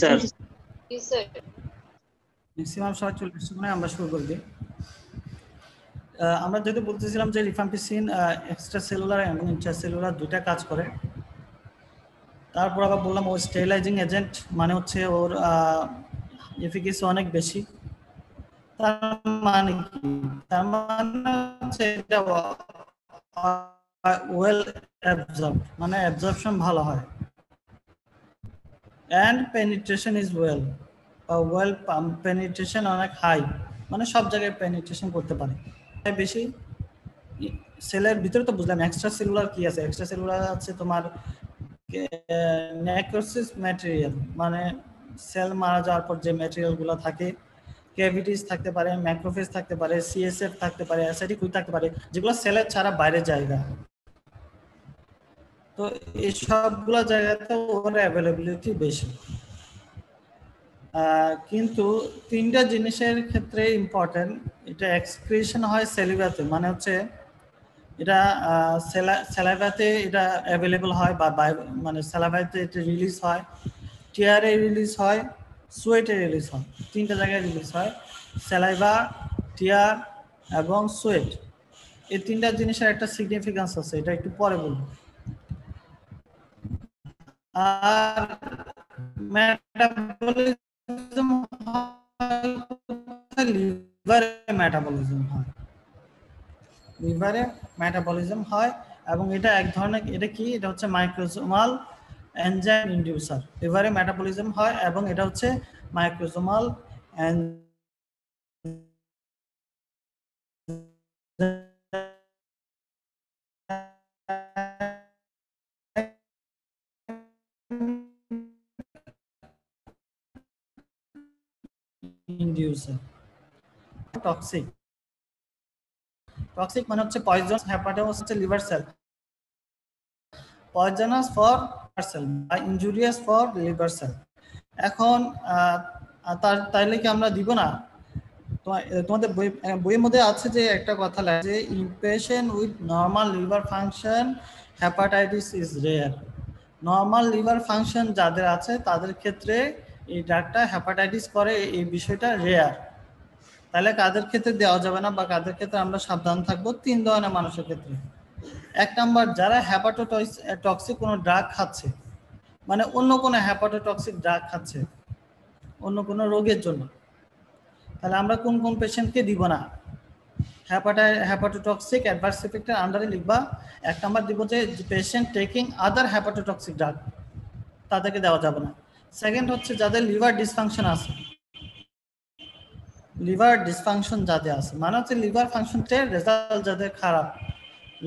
স্যার। ম্যাক্সিমাম 40 সেকেন্ডে আমরা শুরু করে দিই। আমরা যেহেতু বলতেছিলাম যে রিফাম্পিসিন এক্সট্রা সেলুলার এবং ইন্ট্রাসেলুলার দুইটা কাজ করে। তারপর আবার বললাম ও স্টেরিলাইজিং এজেন্ট, মানে হচ্ছে ওর এফিকেসি অনেক বেশি। তার মানে কি? তার মানে হচ্ছে এটা ওয়েল অ্যাবজর্ব, মানে অ্যাবজর্পশন ভালো হয়। and penetration is well, well penetration অনেক হাই, মানে সব জায়গায় পেনিট্রেশন করতে পারে। তাই বেশি সেলের ভিতরে তো বুঝলাম। এক্সট্রা সেলুলার কি আছে? এক্সট্রা সেলুলার আছে তোমার নেক্রোসিস ম্যাটেরিয়াল, মানে সেল মারা যাওয়ার পর যে ম্যাটেরিয়াল গুলো থাকে, ক্যাভিটিস থাকতে পারে, ম্যাক্রোফেজ থাকতে পারে, সিএসএফ থাকতে পারে, অ্যাসিডিক থাকতে পারে, যেগুলো সেলের ছাড়া বাইরে জায়গা। তো এই সবগুলো জায়গাতে ওর অ্যাভেলেবিলিটি বেশি। কিন্তু তিনটা জিনিসের ক্ষেত্রে ইম্পর্টেন্ট, এটা এক্সক্রিশন হয় সেলিভাতে, মানে হচ্ছে এটা স্যালাইভাতে এটা অ্যাভেলেবল হয় বা মানে স্যালাইভাতে এটা রিলিজ হয়, টিয়ারে রিলিজ হয়, সোয়েটে রিলিজ হয়। তিনটা জায়গায় রিলিজ হয়, স্যালাইভা, টিয়ার এবং সোয়েট। এই তিনটা জিনিসের একটা সিগনিফিকেন্স আছে, এটা একটু পরে বলবো। আর মেটাবলিজম লিভারে মেটাবলিজম হয় এবং এটা এক ধরনের, এটা কি, এটা হচ্ছে মাইক্রোসোমাল এনজাইম ইনডিউসার, লিভারে মেটাবলিজম হয় এবং এটা হচ্ছে মাইক্রোজোমাল ইনডিউসার। টক্সিক, টক্সিক মানে হচ্ছে পয়জনাস, হেপাটাস হচ্ছে liver cell, poisonous for cell বা ইনজুরিয়াস ফর লিভার সেল। এখন তাইলে কি আমরা দিব না? তোমাদের বইয়ের মধ্যে আছে যে একটা কথা লেখা যে in patient with normal liver function hepatitis is rare. Normal liver function যাদের আছে তাদের ক্ষেত্রে এই ড্রাগটা হেপাটাইটিস করে, এই বিষয়টা রেয়ার। তাহলে কাদের ক্ষেত্রে দেওয়া যাবে না বা কাদের ক্ষেত্রে আমরা সাবধান থাকবো? 3 ধরনের মানুষের ক্ষেত্রে। 1 নাম্বার, যারা হেপাটোটক্সিক কোনো ড্রাগ খাচ্ছে, মানে অন্য কোনো হেপাটোটক্সিক ড্রাগ খাচ্ছে অন্য কোনো রোগের জন্য, তাহলে আমরা কোন কোন পেশেন্টকে দিব না? হেপাটোটক্সিক অ্যাডভার্স ইফেক্টের আন্ডারে লিখবা 1 নাম্বার দিব যে পেশেন্ট টেকিং আদার হেপাটোটক্সিক ড্রাগ, তাদেরকে দেওয়া যাবে না। সেকেন্ড হচ্ছে যাদের লিভার ডিসফাংশন আছে, লিভার ডিসফাংশন যাদের আছে মানে হচ্ছে লিভার ফাংশনের রেজাল্ট যাদের খারাপ,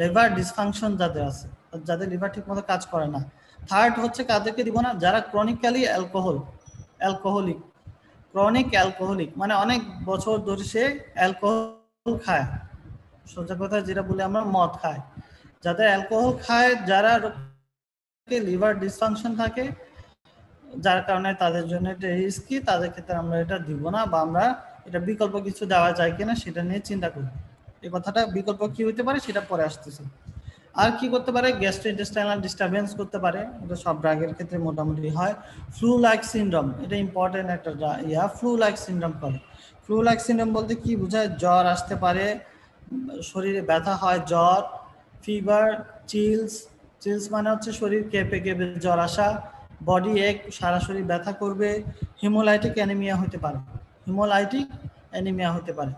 লিভার ডিসফাংশন যাদের আছে, যাদের লিভার ঠিকমতো কাজ করে না। থার্ড হচ্ছে কাদেরকে দিব না? যারা ক্রনিক্যালি অ্যালকোহলিক, ক্রনিক অ্যালকোহলিক মানে অনেক বছর ধরে সে অ্যালকোহল খায়, সোজা কথা যেটা বলে আমরা মদ খায়। যাদের অ্যালকোহল খায়, যারা লিভার ডিসফাংশন থাকে, যার কারণে তাদের জন্য এটা রিস্কি, তাদের ক্ষেত্রে আমরা এটা দিব না, বা আমরা এটা বিকল্প কিছু দেওয়া যায় কিনা সেটা নিয়ে চিন্তা করি। এই কথাটা বিকল্প কি হতে পারে সেটা পরে আসতেছে। আর কি করতে পারে? গ্যাস্ট্রোইন্টেস্টাইনাল ডিস্টারবেন্স করতে পারে, এটা সব ড্রাগের ক্ষেত্রে মোটামুটি হয়। ফ্লু লাইক সিনড্রোম, এটা ইম্পর্টেন্ট একটা ফ্লু লাইক সিনড্রোম করে। ফ্লু লাইক সিনড্রোম বলতে কি বোঝায়? জ্বর আসতে পারে, শরীরে ব্যথা হয়, জ্বর, ফিভার, চিলস মানে হচ্ছে শরীর কেঁপে কেঁপে জ্বর আসা, বডি এক, সারা শরীর ব্যথা করবে, হিমোলাইটিক অ্যানিমিয়া হতে পারে, হিমোলাইটিক অ্যানিমিয়া হতে পারে।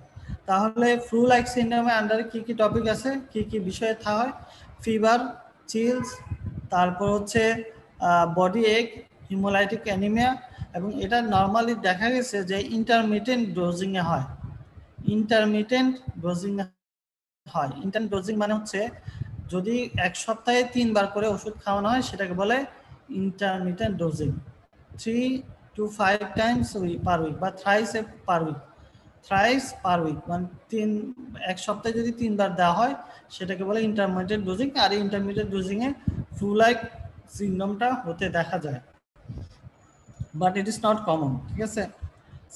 তাহলে ফ্লু লাইক সিনড্রোমের আন্ডারে কি কি টপিক আছে, কি কি বিষয়ে হয়? ফিভার, চিলস, তারপর হচ্ছে বডি এক, হিমোলাইটিক অ্যানিমিয়া, এবং এটা নর্মালি দেখা গেছে যে ইন্টারমিটেন্ট ডোজিংয়ে হয়। ইন্টারমিটেন্ট ডোজিং হয়, ইন্টারমিটেন্ট ডোজিং মানে হচ্ছে যদি 1 সপ্তাহে 3 বার করে ওষুধ খাওয়ানো হয় সেটাকে বলে intermittent dosing. 3 to 5 times per week বা thrice per week, মানে 1 সপ্তাহে যদি 3 বার দেওয়া হয় সেটাকে বলে ইন্টারমিটেন্ট ডোজিং। আর এই ইন্টারমিটেন্ট ডোজিং এ ফ্লু লাইক সিনড্রোমটা হতে দেখা যায়, but it is not common. ঠিক আছে।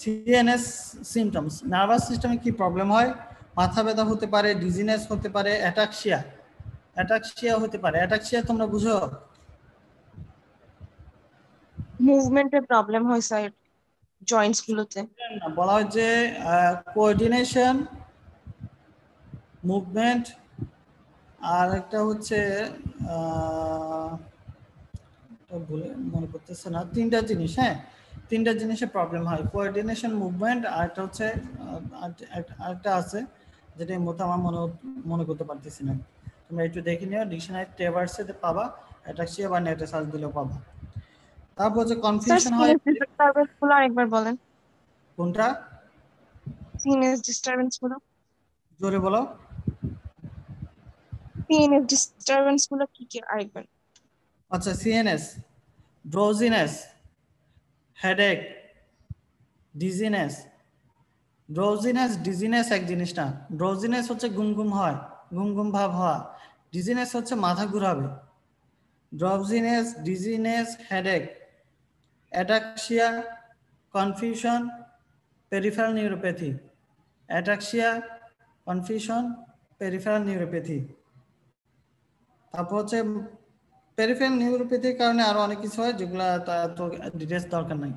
সিএনএস সিমটমস, নার্ভাস সিস্টেমে কি প্রবলেম হয়? মাথা ব্যথা হতে পারে, ডিজিনেস হতে পারে, অ্যাটাক্সিয়া হতে পারে। অ্যাটাক্সিয়া তোমরা বুঝো? মুভমেন্টের প্রবলেম হয় স্যার জয়েন্টস গুলোতে। বলা হয় যে কোঅর্ডিনেশন, মুভমেন্ট, আর একটা হচ্ছে ভুলে মনে করতেছে না, 3টা জিনিস। হ্যাঁ, 3টা জিনিসে প্রবলেম হয়, কোঅর্ডিনেশন, মুভমেন্ট, আর একটা হচ্ছে আরেকটা আছে যেটা এই মতো আমার মনে করতে পারতেছি না। তোমরা একটু দেখে নিও, ডিকশনারি টেবার্সে পাবা, অ্যাটাক্সিয়া বা নেটে সার্চ দিলেও পাবা। তারপর হচ্ছে কনফিউশন হয়। ডিস্টারবেন্স গুলো আরেকবার বলেন। কোনটা? সিএনএস ডিস্টারবেন্স গুলো। জোরে বলো। সিএনএস ডিস্টারবেন্স গুলো কি কি আরেকবার? আচ্ছা, সিএনএস, ড্রোজিনেস, হেডেক, ডিজিনেস। ডিজিনেস এক জিনিস না। ড্রোজিনেস হচ্ছে ঘুম হয়, ঘুম ভাব হওয়া। ডিজিনেস হচ্ছে মাথা ঘুরাবে। Drowsiness, dizziness, headache, ataxia, confusion, peripheral neuropathy. Ataxia, confusion, peripheral neuropathy. তারপর হচ্ছে পেরিফেরাল নিউরোপ্যাথির কারণে আরো অনেক কিছু হয় যেগুলো তো ডিটেইলস দরকার নাই।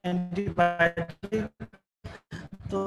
অ্যান্টিবায়োটিক তো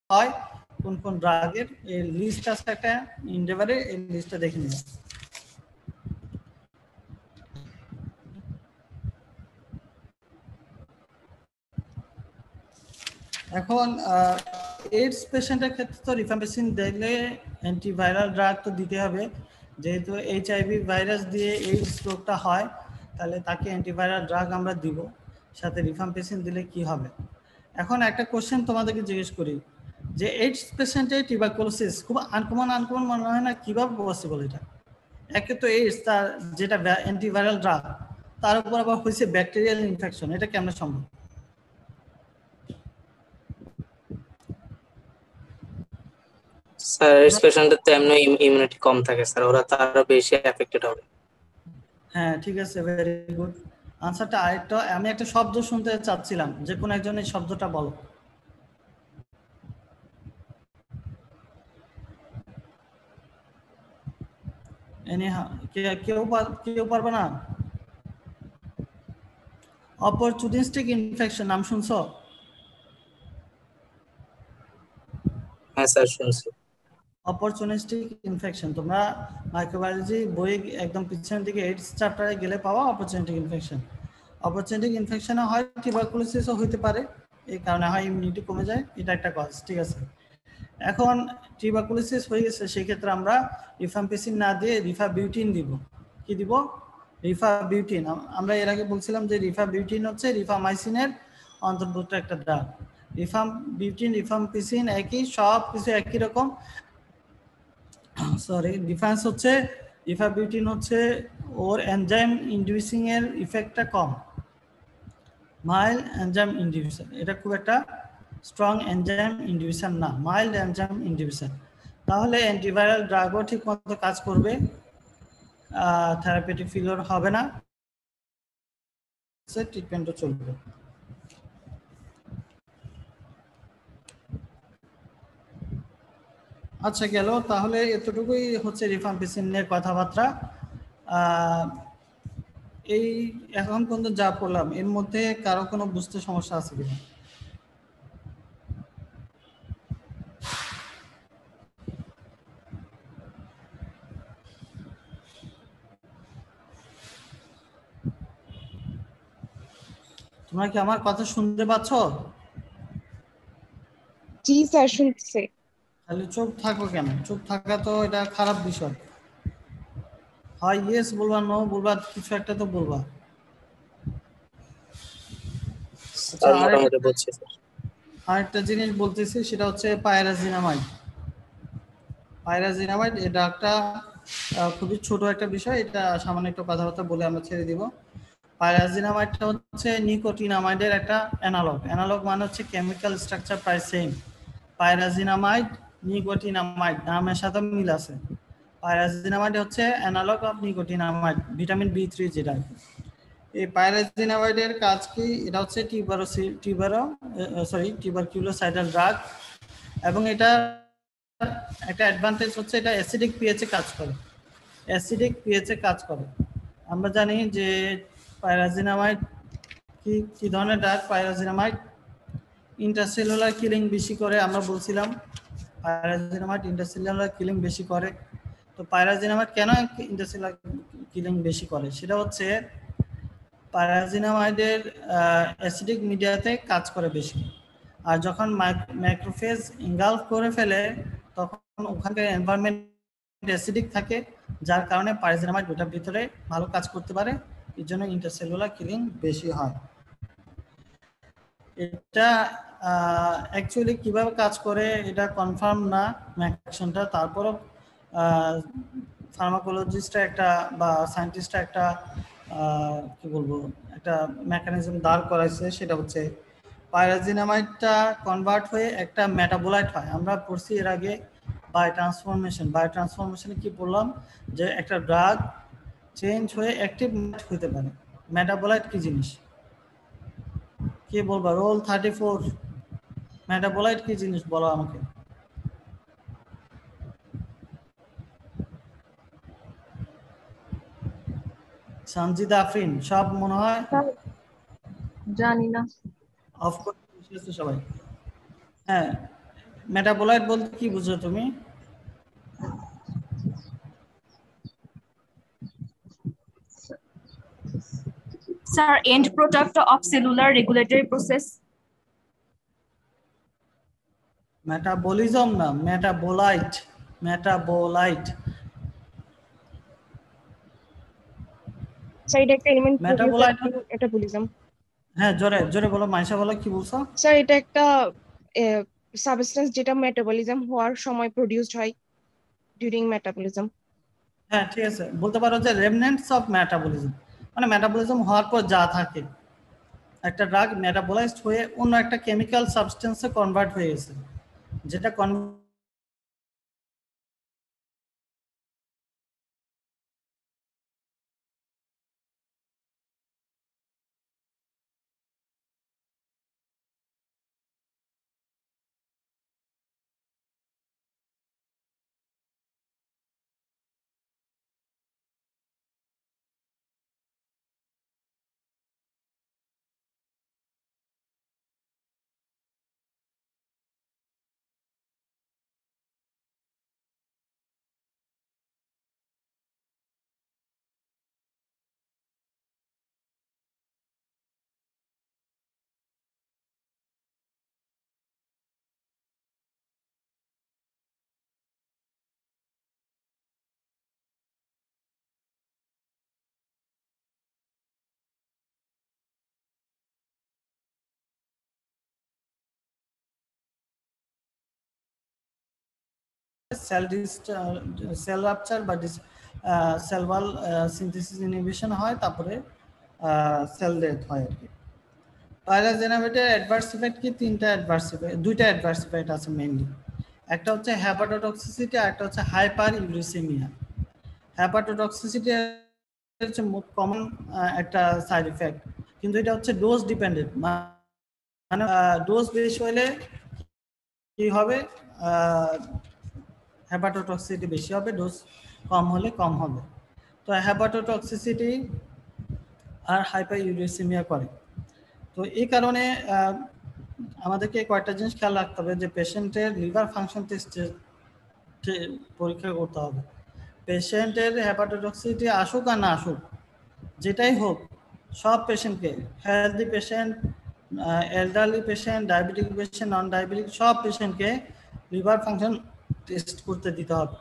হয় কোন কোন ড্রাগের এই লিস্ট আছে একটা ইনডেভারে, এই লিস্টটা দেখে নিন। এখন এইডস পেশেন্টের ক্ষেত্রে তো রিফাম্পিসিন দিলে অ্যান্টিভাইরাল ড্রাগ তো দিতে হবে, যেহেতু এইচআইভি ভাইরাস দিয়ে এইডস রোগটা হয় তাহলে তাকে অ্যান্টিভাইরাল ড্রাগ আমরা দিব, সাথে রিফাম্পিসিন দিলে কি হবে। এখন একটা কোশ্চেন তোমাদেরকে জিজ্ঞেস করি যে এইডস পেশেন্টের টিউবারকুলোসিস খুব আনকমন মনে হয় না, কিভাবে পসিবল এটা? একে তো এইডস তার যেটা অ্যান্টিভাইরাল ড্রাগ, তার উপর আবার হয়েছে ব্যাকটেরিয়াল ইনফেকশন, এটা কেমন সম্ভব? স্যার এইডস পেশেন্টের তো এমনি ইমিউনিটি কম থাকে স্যার, ওরা তো আরো বেশি এফেক্টেড হবে। হ্যাঁ ঠিক আছে, ভেরি গুড আনসারটা। আরেকটা আমি একটা শব্দ শুনতে চাচ্ছিলাম, যে কোনো একজন এই শব্দটা বলো। কেউ পারবে না? অপরচুনিস্টিক ইনফেকশন নাম শুনছো? হ্যাঁ স্যার শুনছি। অপরচুনিস্টিক ইনফেকশন তোমরা মাইক্রোবায়োলজি বই একদম পিছনের দিকে এইডস চ্যাপ্টারে গেলে পাওয়া অপরচুনিস্টিক ইনফেকশন। অপরচুনিস্টিক ইনফেকশনে হয় টিউবারকুলোসিসও হইতে পারে, এই কারণে হয় ইমিউনিটি কমে যায়, এটা একটা কজ। ঠিক আছে, এখন টিউবারকুলোসিস হয়ে গেছে, সেই ক্ষেত্রে আমরা রিফাম্পিসিন না দিয়ে রিফাবিউটিন দিব। কি দিব? রিফাবিউটিন। আমরা এর আগে বলছিলাম যে রিফাবিউটিন হচ্ছে রিফামাইসিনের অন্তর্ভুক্ত একটা ড্রাগ। রিফাবিউটিন রিফাম্পিসিন একই, সব কিছু একই রকম। সরি, ডিফারেন্স হচ্ছে রিফাবিউটিন হচ্ছে ওর এনজাইম ইনডিউসিং এর ইফেক্টটা কম, মাইল্ড এনজাইম ইনডিউসার। এটা খুব একটা স্ট্রং এনজাইম ইনডিউসার না, মাইল্ড এনজাইম ইনডিউসার। তাহলে অ্যান্টিভাইরাল ড্রাগও ঠিক মতো কাজ করবে, থেরাপিউটিক ফেলিওর হবে না, ট্রিটমেন্টও চলবে। আচ্ছা গেল, তাহলে এতটুকুই হচ্ছে রিফাম্পিসিন নিয়ে কথাবার্তা। এই এখন পর্যন্ত যা পড়লাম এর মধ্যে কারো কোনো বুঝতে সমস্যা আছে কিনা? তোমরা কি আমার কথা শুনতে পাচ্ছ? জি স্যার শুনছি। তাহলে চুপ থাকো কেন? চুপ থাকা তো এটা খারাপ বিষয়। হয় ইয়েস বলবা, নো বলবা, কিছু একটা তো বলবা। আচ্ছা, মোটামুটি বুঝছি স্যার। আরেকটা জিনিস বলতেছি, সেটা হচ্ছে পাইরাজিনামাইড। পাইরাজিনামাইড এই ড্রাগটা খুবই ছোট একটা বিষয়, এটা সামান্য একটু কথাবার্তা বলে আমরা ছেড়ে দিব। পাইরাজিনামাইডটা হচ্ছে নিকোটিনামাইডের একটা অ্যানালগ। অ্যানালগ মানে হচ্ছে কেমিক্যাল স্ট্রাকচার প্রায় সেম। পাইরাজিনামাইড নিকোটিনামাইড নামের সাথে মিল আছে। পাইরাজিনামাইড হচ্ছে analogue of nicotinamide, vitamin B3 যেটা। এই পাইরাজিনামাইডের কাজ কি? এটা হচ্ছে টিউবারকিউলোসাইডাল ড্রাগ, এবং এটা একটা অ্যাডভান্টেজ হচ্ছে এটা অ্যাসিডিক পিএইচে কাজ করে। অ্যাসিডিক পিএইচে কাজ করে। আমরা জানি যে পাইরাজিনামাইড কি ধরনের ড্রাগ? পাইরাজিনামাইড ইন্টারসেলুলার কিলিং বেশি করে, আমরা বলছিলাম পাইরাজিনামাইড ইন্টারসেলুলার কিলিং বেশি করে। তো পাইরাজিনামাইড কেন ইন্টারসেলুলার কিলিং বেশি করে? সেটা হচ্ছে পাইরাজিনামাইডের অ্যাসিডিক মিডিয়াতে কাজ করে বেশি, আর যখন ম্যাক্রোফেজ ইনগালফ করে ফেলে তখন ওখানকার এনভায়রনমেন্ট অ্যাসিডিক থাকে, যার কারণে পাইরাজিনামাইড ওটার ভিতরে ভালো কাজ করতে পারে, এর জন্য ইন্টারসেলুলার কিলিং বেশি হয়। এটা অ্যাকচুয়ালি কিভাবে কাজ করে এটা কনফার্ম না ম্যাকশনটা, তারপরও ফার্মাকোলজিস্টরা একটা বা সায়েন্টিস্টরা একটা কি বলবো একটা মেকানিজম দাঁড় করাইছে, সেটা হচ্ছে পাইরাজিনামাইডটা কনভার্ট হয়ে একটা মেটাবোলাইট হয়। আমরা পড়ছি এর আগে বায়োট্রান্সফরমেশনে কি বললাম, যে একটা ড্রাগ চেঞ্জ হয়ে অ্যাক্টিভ হতে পারে। মেটাবোলাইট কি জিনিস? কি বলবা? রোল 34 মেটাবোলাইট কি জিনিস বলো আমাকে। সঞ্জিদা আফরিন, সব মনে হয় জানি না। অফকোর্স সবাই। হ্যাঁ, মেটাবোলাইট বলতে কি বুঝো তুমি? Sir, end product of cellular regulatory process. Metabolism না, মেটাবোলাইট। মেটাবোলাইট স্যার এটা একটা এলিমেন্ট মেটাবোলাইট মেটাবলিজম। হ্যাঁ, জোরে জোরে বলো, মাইশা বলো, কি বলছো? স্যার এটা একটা সাবস্টেন্স যেটা মেটাবলিজম হওয়ার সময় প্রডিউসড হয় ডিউরিং মেটাবলিজম। হ্যাঁ ঠিক আছে, বলতে পারো যে রেমনেন্টস অফ মেটাবলিজম, মানে মেটাবলিজম হওয়ার পর যা থাকে, একটা ড্রাগ মেটাবোলাইজড হয়ে অন্য একটা কেমিক্যাল সাবস্টেন্সে কনভার্ট হয়ে গেছে, যেটা সেল রাপচার বা সেল ওয়াল সিনথেসিস ইনহিবিশন হয়, তারপরে সেল ডেথ হয় আর কি। পাইরাজিনামেটের অ্যাডভার্স ইফেক্ট কি? দুইটা অ্যাডভার্স ইফেক্ট আছে মেইনলি। একটা হচ্ছে হ্যাপাটোটক্সিসিটি, আর একটা হচ্ছে হাইপার ইউরিসেমিয়া। হ্যাপাটোটক্সিসিটি হচ্ছে মোস্ট কমন একটা সাইড ইফেক্ট, কিন্তু এটা হচ্ছে ডোজ ডিপেন্ডেন্ট, মানে ডোজ বেশি হলে কি হবে, হ্যাপাটোটক্সিসিটি বেশি হবে, ডোজ কম হলে কম হবে। তো হ্যাপাটোটক্সিসিটি আর হাইপার ইউরিসেমিয়া করে। তো এই কারণে আমাদেরকে কয়েকটা জিনিস খেয়াল রাখতে হবে, যে পেশেন্টের লিভার ফাংশন টেস্ট পরীক্ষা করতে হবে। পেশেন্টের হ্যাপাটোটক্সিসিটি আসুক আর না আসুক, যেটাই হোক, সব পেশেন্টকে, healthy patient, elderly patient, diabetic patient, নন ডায়াবেটিক, সব পেশেন্টকে লিভার ফাংশন টেস্ট করতে দিতে হবে।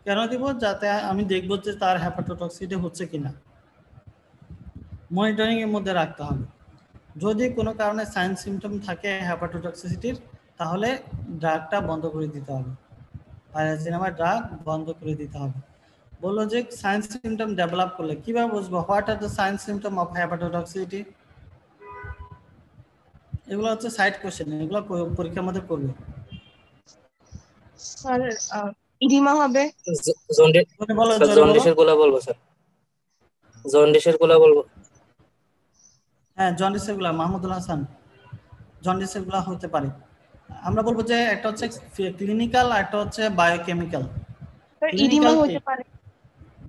কেন দিব? যাতে আমি দেখব যে তার হ্যাপাটোটক্সিসিটি হচ্ছে কিনা, মনিটরিং এর মধ্যে রাখতে হবে। যদি কোনো কারণে সাইন সিমটম থাকে হ্যাপাটোটক্সিসিটির, তাহলে ড্রাগটা বন্ধ করে দিতে হবে, পাইরাজিনামাইড ড্রাগ বন্ধ করে দিতে হবে। বললো যে সাইন সিমটম ডেভেলপ করলে কিভাবে বুঝবো what are the sign symptom of hepatotoxicity? এগুলো হচ্ছে সাইড কোশ্চেন, এগুলো পরীক্ষার মধ্যে করবে। স্যার ইডিমা হবে। জন্ডিসের গুলা বলবো স্যার, জন্ডিসের গুলা বলবো। হ্যাঁ, জন্ডিসের গুলা, মাহমুদুল হাসান, জন্ডিসের গুলা হতে পারে। আমরা বলবো যে একটা হচ্ছে ক্লিনিক্যাল আর একটা হচ্ছে বায়োকেমিক্যাল। স্যার ইডিমা হতে পারে।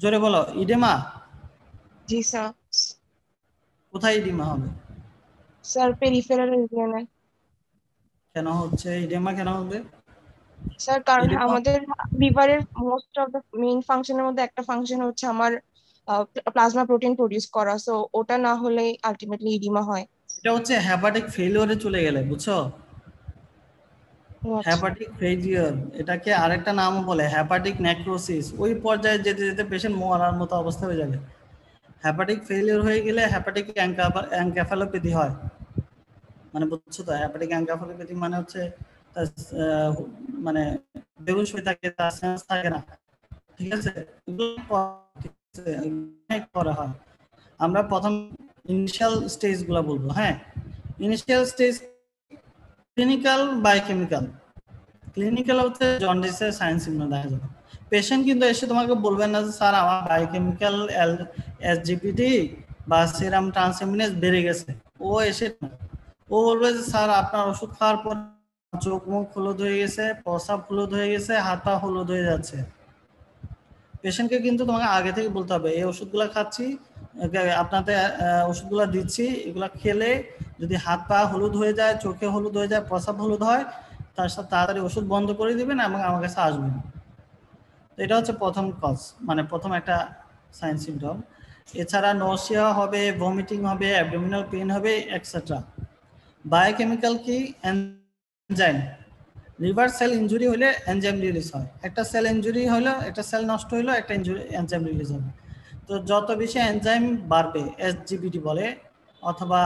জোরে বলো, ইডেমা। জি স্যার। কোথায় ইডিমা হবে? স্যার পেরিফেরাল রিজিয়নে। কেন হচ্ছে ইডেমা, কেন হবে? স্যার কারণ আমাদের লিভারের মোস্ট অফ দ্য মেইন ফাংশনের মধ্যে একটা ফাংশন হচ্ছে আমার প্লাজমা প্রোটিন প্রডিউস করা, সো ওটা না হলে আলটিমেটলি ইডিমা হয়। এটা হচ্ছে হ্যাপাটিক ফেলিওরে চলে গেলে, বুঝছো? হ্যাপাটিক ফেলিওর, এটাকে আরেকটা নামও বলে হ্যাপাটিক নেক্রোসিস। ওই পর্যায়ে যেতে যেতে পেশেন্ট মরার মতো অবস্থা হয়ে যাবে। হ্যাপাটিক ফেলিওর হয়ে গেলে হ্যাপাটিক এনকেফালোপ্যাথি হয়, মানে বুঝছো তো? হ্যাপাটিক এনকেফালোপ্যাথি মানে হচ্ছে মানে বেহুশ হয়ে থাকে, তার সেন্স থাকে না, ঠিক আছে? করা হয়। আমরা প্রথম ইনিশিয়াল স্টেজ গুলা বলবো। হ্যাঁ, initial stage clinical biochemical. Clinical হচ্ছে জন্ডিসের সাইন সিগন্যাল দেখা যাবে। পেশেন্ট কিন্তু এসে তোমাকে বলবেন না যে স্যার আমার বায়োকেমিক্যাল এসজিপিটি বা সেরাম ট্রান্সএমিনেজ বেড়ে গেছে। ও এসে ও বলবে যে স্যার আপনার ওষুধ খাওয়ার পর চোখ মুখ হলুদ হয়ে গেছে, প্রস্রাব হলুদ হয়ে গেছে, হাত পা হলুদ হয়ে যাচ্ছে। পেশেন্টকে কিন্তু তোমাকে আগে থেকে বলতে হবে এই ওষুধগুলো খাচ্ছি, আপনাদের ওষুধগুলো দিচ্ছি, এগুলা খেলে যদি হাত পা হলুদ হয়ে যায়, চোখে হলুদ হয়ে যায়, প্রস্রাব হলুদ হয়, তার সাথে তাড়াতাড়ি ওষুধ বন্ধ করে দিবেন এবং আমার কাছে আসবেন। তো এটা হচ্ছে প্রথম কজ, মানে প্রথম একটা সাইন সিমটম। এছাড়া নসিয়া হবে, ভমিটিং হবে, অ্যাবডোমিনাল পেইন হবে, এক্সেট্রা। বায়োকেমিক্যাল কি? এনজাইম। লিভার সেল ইনজুরি হলে এনজাইম রিলিজ হয়। একটা সেল ইনজুরি হলো, একটা সেল নষ্ট হলো, একটা এনজাইম রিলিজ হবে। তো যত বেশি এনজাইম বাড়বে, এসজিবিটি বলে অথবা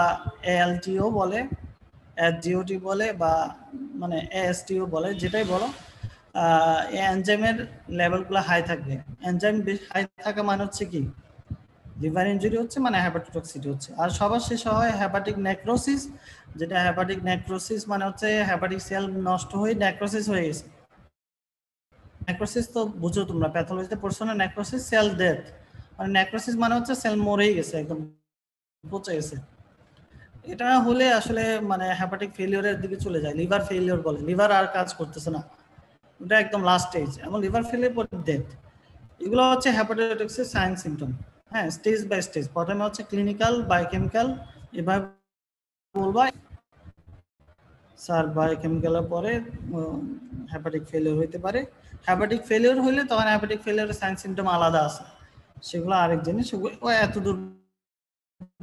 এএলটিও বলে, এসজিওটি বলে বা মানে এএসটিও বলে, যেটাই বলো, এনজাইমের লেভেলগুলো হাই থাকবে। এনজাইম হাই থাকা মানে হচ্ছে কি? লিভার ইনজুরি হচ্ছে, মানে হ্যাপাটোটক্সিটি হচ্ছে। আর সবার শেষে হয় হ্যাপাটিক নেক্রোসিস, যেটা হ্যাপাটিক নেক্রোসিস মানে হচ্ছে হ্যাপাটিক সেল নষ্ট হয়ে নেক্রোসিস হয়ে গেছে। নেক্রোসিস তো বুঝো তোমরা, প্যাথোলজিতে পড়ছো না, নেক্রোসিস সেল ডেথ, মানে নেক্রোসিস মানে হচ্ছে সেল মরেই গেছে, একদম পচে গেছে। এটা হলে আসলে মানে হ্যাপাটিক ফেলিওরের দিকে চলে যায়, লিভার ফেলিওর বলে, লিভার আর কাজ করতেছে না, ওটা একদম লাস্ট স্টেজ, এবং লিভার ফেলিওর পর ডেথ। এগুলো হচ্ছে হ্যাপাটাইটিসের সাইন সিমটম। হ্যাঁ, স্টেজ বাই স্টেজ। প্রথমে হচ্ছে ক্লিনিক্যাল, বায়োকেমিক্যাল, এভাবে বলবা স্যার। বায়োকেমিক্যালের পরে হ্যাপাটিক ফেলিওর হইতে পারে। হ্যাপাটিক ফেলিওর হইলে তখন হ্যাপাটিক ফেলিওরের সাইন সিমটম আলাদা আছে, সেগুলো আরেক জিনিস, সেগুলো এত দূর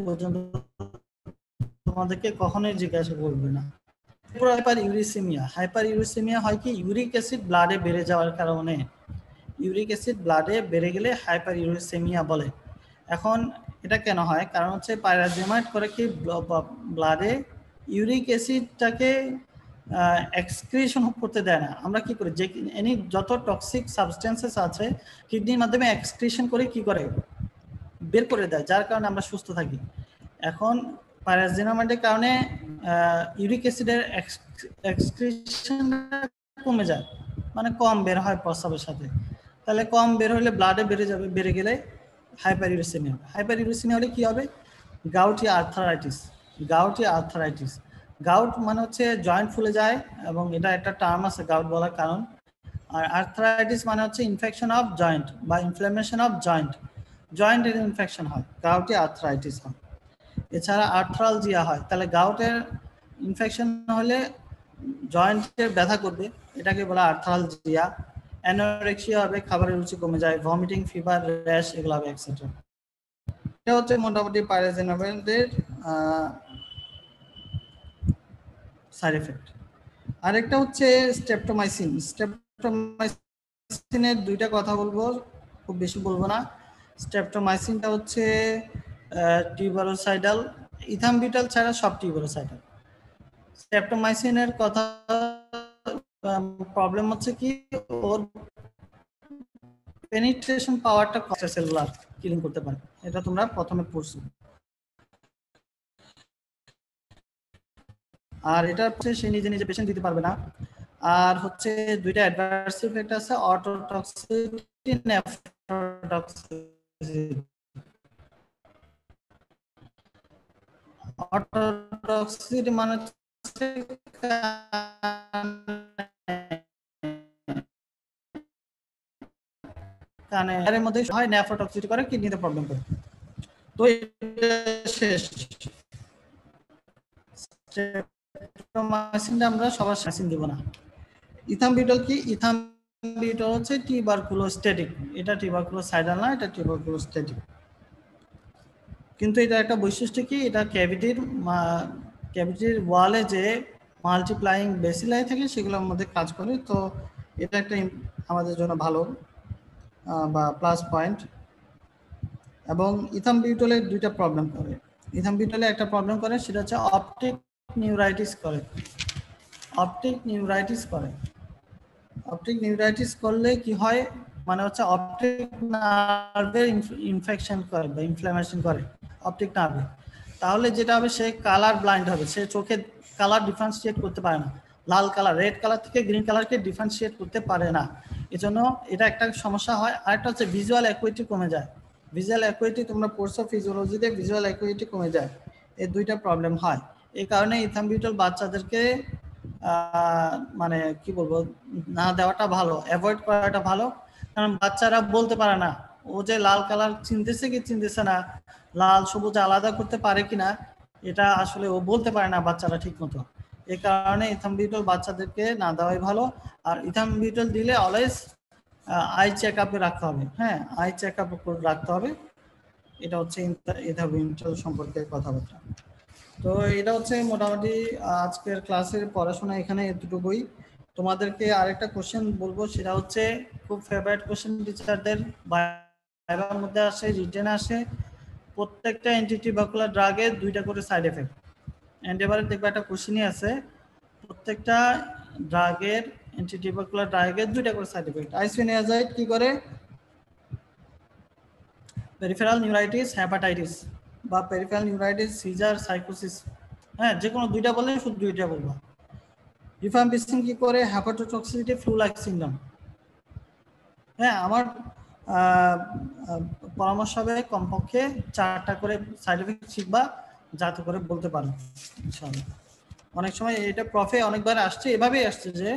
পর্যন্ত তোমাদেরকে কখনোই জিজ্ঞাসা করবে না। Hyper uricaemia. হাইপার ইউরিসেমিয়া হয় কি? ইউরিক অ্যাসিড ব্লাডে বেড়ে যাওয়ার কারণে। ইউরিক অ্যাসিড ব্লাডে বেড়ে গেলে হাইপার ইউরিসেমিয়া বলে। এখন এটা কেন হয়? কারণ হচ্ছে পাইরাজিমাইড করে কি ব্লাডে ইউরিক অ্যাসিডটাকে এক্সক্রিশন করতে দেয় না। আমরা কি করি, যে যত টক্সিক সাবস্টেন্সেস আছে কিডনির মাধ্যমে এক্সক্রিশন করে কি করে, বের করে দেয়, যার কারণে আমরা সুস্থ থাকি। এখন পাইরাজিনামাইডের কারণে ইউরিক অ্যাসিডের এক্সক্রিশন কমে যায়, মানে কম বের হয় প্রস্রাবের সাথে। তাহলে কম বের হলে ব্লাডে বেড়ে যাবে, বেড়ে গেলে হাইপার ইউরিসেমিয়া। হাইপার ইউরিসেমিয়া হলে কি হবে? Gouty arthritis. Gouty arthritis, gout মানে হচ্ছে জয়েন্ট ফুলে যায়, এবং এটা একটা টার্ম আছে গাউট বলার কারণ। আর আর্থারাইটিস মানে হচ্ছে ইনফেকশন অফ জয়েন্ট বা ইনফ্লামেশন অফ জয়েন্ট, জয়েন্টের ইনফেকশন হয়, গাউটি আর্থারাইটিস হয়। এছাড়া আর্থ্রালজিয়া হয়। তাহলে গাউটের ইনফেকশন হলে জয়েন্টে ব্যথা করবে, এটাকে বলা আর্থ্রালজিয়া। অ্যানোরেক্সিয়া হবে, খাবারের রুচি কমে যায়, ভমিটিং, ফিভার, র্যাশ, এগুলো হবে এক্সেট্রা। এটা হচ্ছে মোটামুটি পাইরাজিনামাইডের সাইড এফেক্ট। আরেকটা হচ্ছে স্ট্রেপ্টোমাইসিন। স্ট্রেপ্টোমাইসিনের দুইটা কথা বলবো, খুব বেশি বলবো না। স্ট্রেপ্টোমাইসিনটা হচ্ছে টিউবারোসাইডাল, ইথামবিউটাল ছাড়া সব টিউবারোসাইডাল। স্ট্রেপ্টোমাইসিনের কথা প্রবলেম হচ্ছে কি, ওর পেনিট্রেশন পাওয়ারটা সেলুলার কিলিং করতে পারে, এটা তোমরা প্রথমে পড়ছো। আর এটা হচ্ছে সে নিজে নিজে পেশেন্ট দিতে পারবে না। আর হচ্ছে দুইটা অ্যাডভার্স ইফেক্ট আছে, অটোটক্সিসিটি, নেফ্রোটক্সিসিটি। অটোটক্সিসিটি মানে হচ্ছে কানের মধ্যে হয়, নেফ্রোটক্সিসিটি করে, কিডনিতে প্রবলেম করে। তো এটা শেষ। স্ট্রেপ্টোমাইসিনটা আমরা সবার মেশিন দিব না। ইথামবিউটাল কি? ইথামবিউটাল হচ্ছে টিউবারকুলোস্টেটিক, এটা টিউবারকুলোসাইডাল না, এটা টিউবারকুলোস্টেটিক। কিন্তু এটা একটা বৈশিষ্ট্য কি, এটা ক্যাভিটির ওয়ালে যে মাল্টিপ্লাইং বেসিলাই থাকে সেগুলোর মধ্যে কাজ করে। তো এটা একটা আমাদের জন্য ভালো বা প্লাস পয়েন্ট। এবং ইথামবিউটালের দুইটা প্রবলেম করে। ইথামবিউটালে একটা প্রবলেম করে, সেটা হচ্ছে অপটিক নিউরাইটিস করে। অপটিক নিউরাইটিস করে। অপটিক নিউরাইটিস করলে কি হয়, মানে হচ্ছে অপটিক নার্ভে ইনফেকশন করে বা ইনফ্লামেশন করে অপটিক নার্ভে। তাহলে যেটা হবে, সে কালার ব্লাইন্ড হবে, সে চোখে কালার ডিফারেন্সিয়েট করতে পারে না, লাল কালার, রেড কালার থেকে গ্রিন কালারকে ডিফারেন্সিয়েট করতে পারে না। এজন্য এটা একটা সমস্যা হয়। আরেকটা হচ্ছে ভিজুয়াল অ্যাকুইটি কমে যায়। ভিজুয়াল অ্যাকুইটি তোমরা পড়ছো ফিজিওলজিতে, ভিজুয়াল অ্যাকুইটি কমে যায়। এই দুইটা প্রবলেম হয়। এই কারণে ইথামবিউটাল বাচ্চাদেরকে মানে কি বলবো, না দেওয়াটা ভালো, অ্যাভয়েড করাটা ভালো। কারণ বাচ্চারা বলতে পারে না, ও যে লাল কালার চিনতেছে কি চিনতেছে না, লাল সবুজ আলাদা করতে পারে কিনা, এটা আসলে ও বলতে পারে না বাচ্চারা ঠিক মতো। এই কারণে ইথাম্বিউটল বাচ্চাদেরকে না দেওয়াই ভালো। আর ইথাম্বিউটল দিলে অলওয়েজ আই চেক আপে রাখতে হবে। হ্যাঁ, আই চেক আপ রাখতে হবে। এটা হচ্ছে ইথাম্বিউটল সম্পর্কে কথাবার্তা। তো এটা হচ্ছে মোটামুটি আজকের ক্লাসের পড়াশোনা এখানে এতটুকুই। তোমাদেরকে আরেকটা কোশ্চেন বলবো, সেটা হচ্ছে খুব ফেভারিট কোশ্চেন টিচারদের, ভাইবার মধ্যে আসে, রিটেনে আসে। প্রত্যেকটা অ্যান্টিটিউবারকুলার ড্রাগের 2টা করে সাইড এফেক্ট। এন্ড এবারে দেখবে একটা কোশ্চেনই আছে, প্রত্যেকটা ড্রাগের অ্যান্টিটিউবারকুলার ড্রাগের 2টা করে সাইড এফেক্ট। আইসোনিয়াজাইড কি করে? পেরিফেরাল নিউরাইটিস, হেপাটাইটিস বা পেরিফেরাল নিউরাইটিস, সিজার, সাইকোসিস। হ্যাঁ, যে কোনো 2টা বললে শুধু 2টা বলবা। রিফাম্পিসিন কি করে? Hepatotoxicity, flu like syndrome. হ্যাঁ, আমার পরামর্শ হবে কমপক্ষে 4টা করে সাইড এফেক্ট শিখবা, যাতে করে বলতে পারো ইনশাআল্লাহ। অনেক সময় এটা প্রফে অনেকবার আসছে, এভাবেই আসছে যে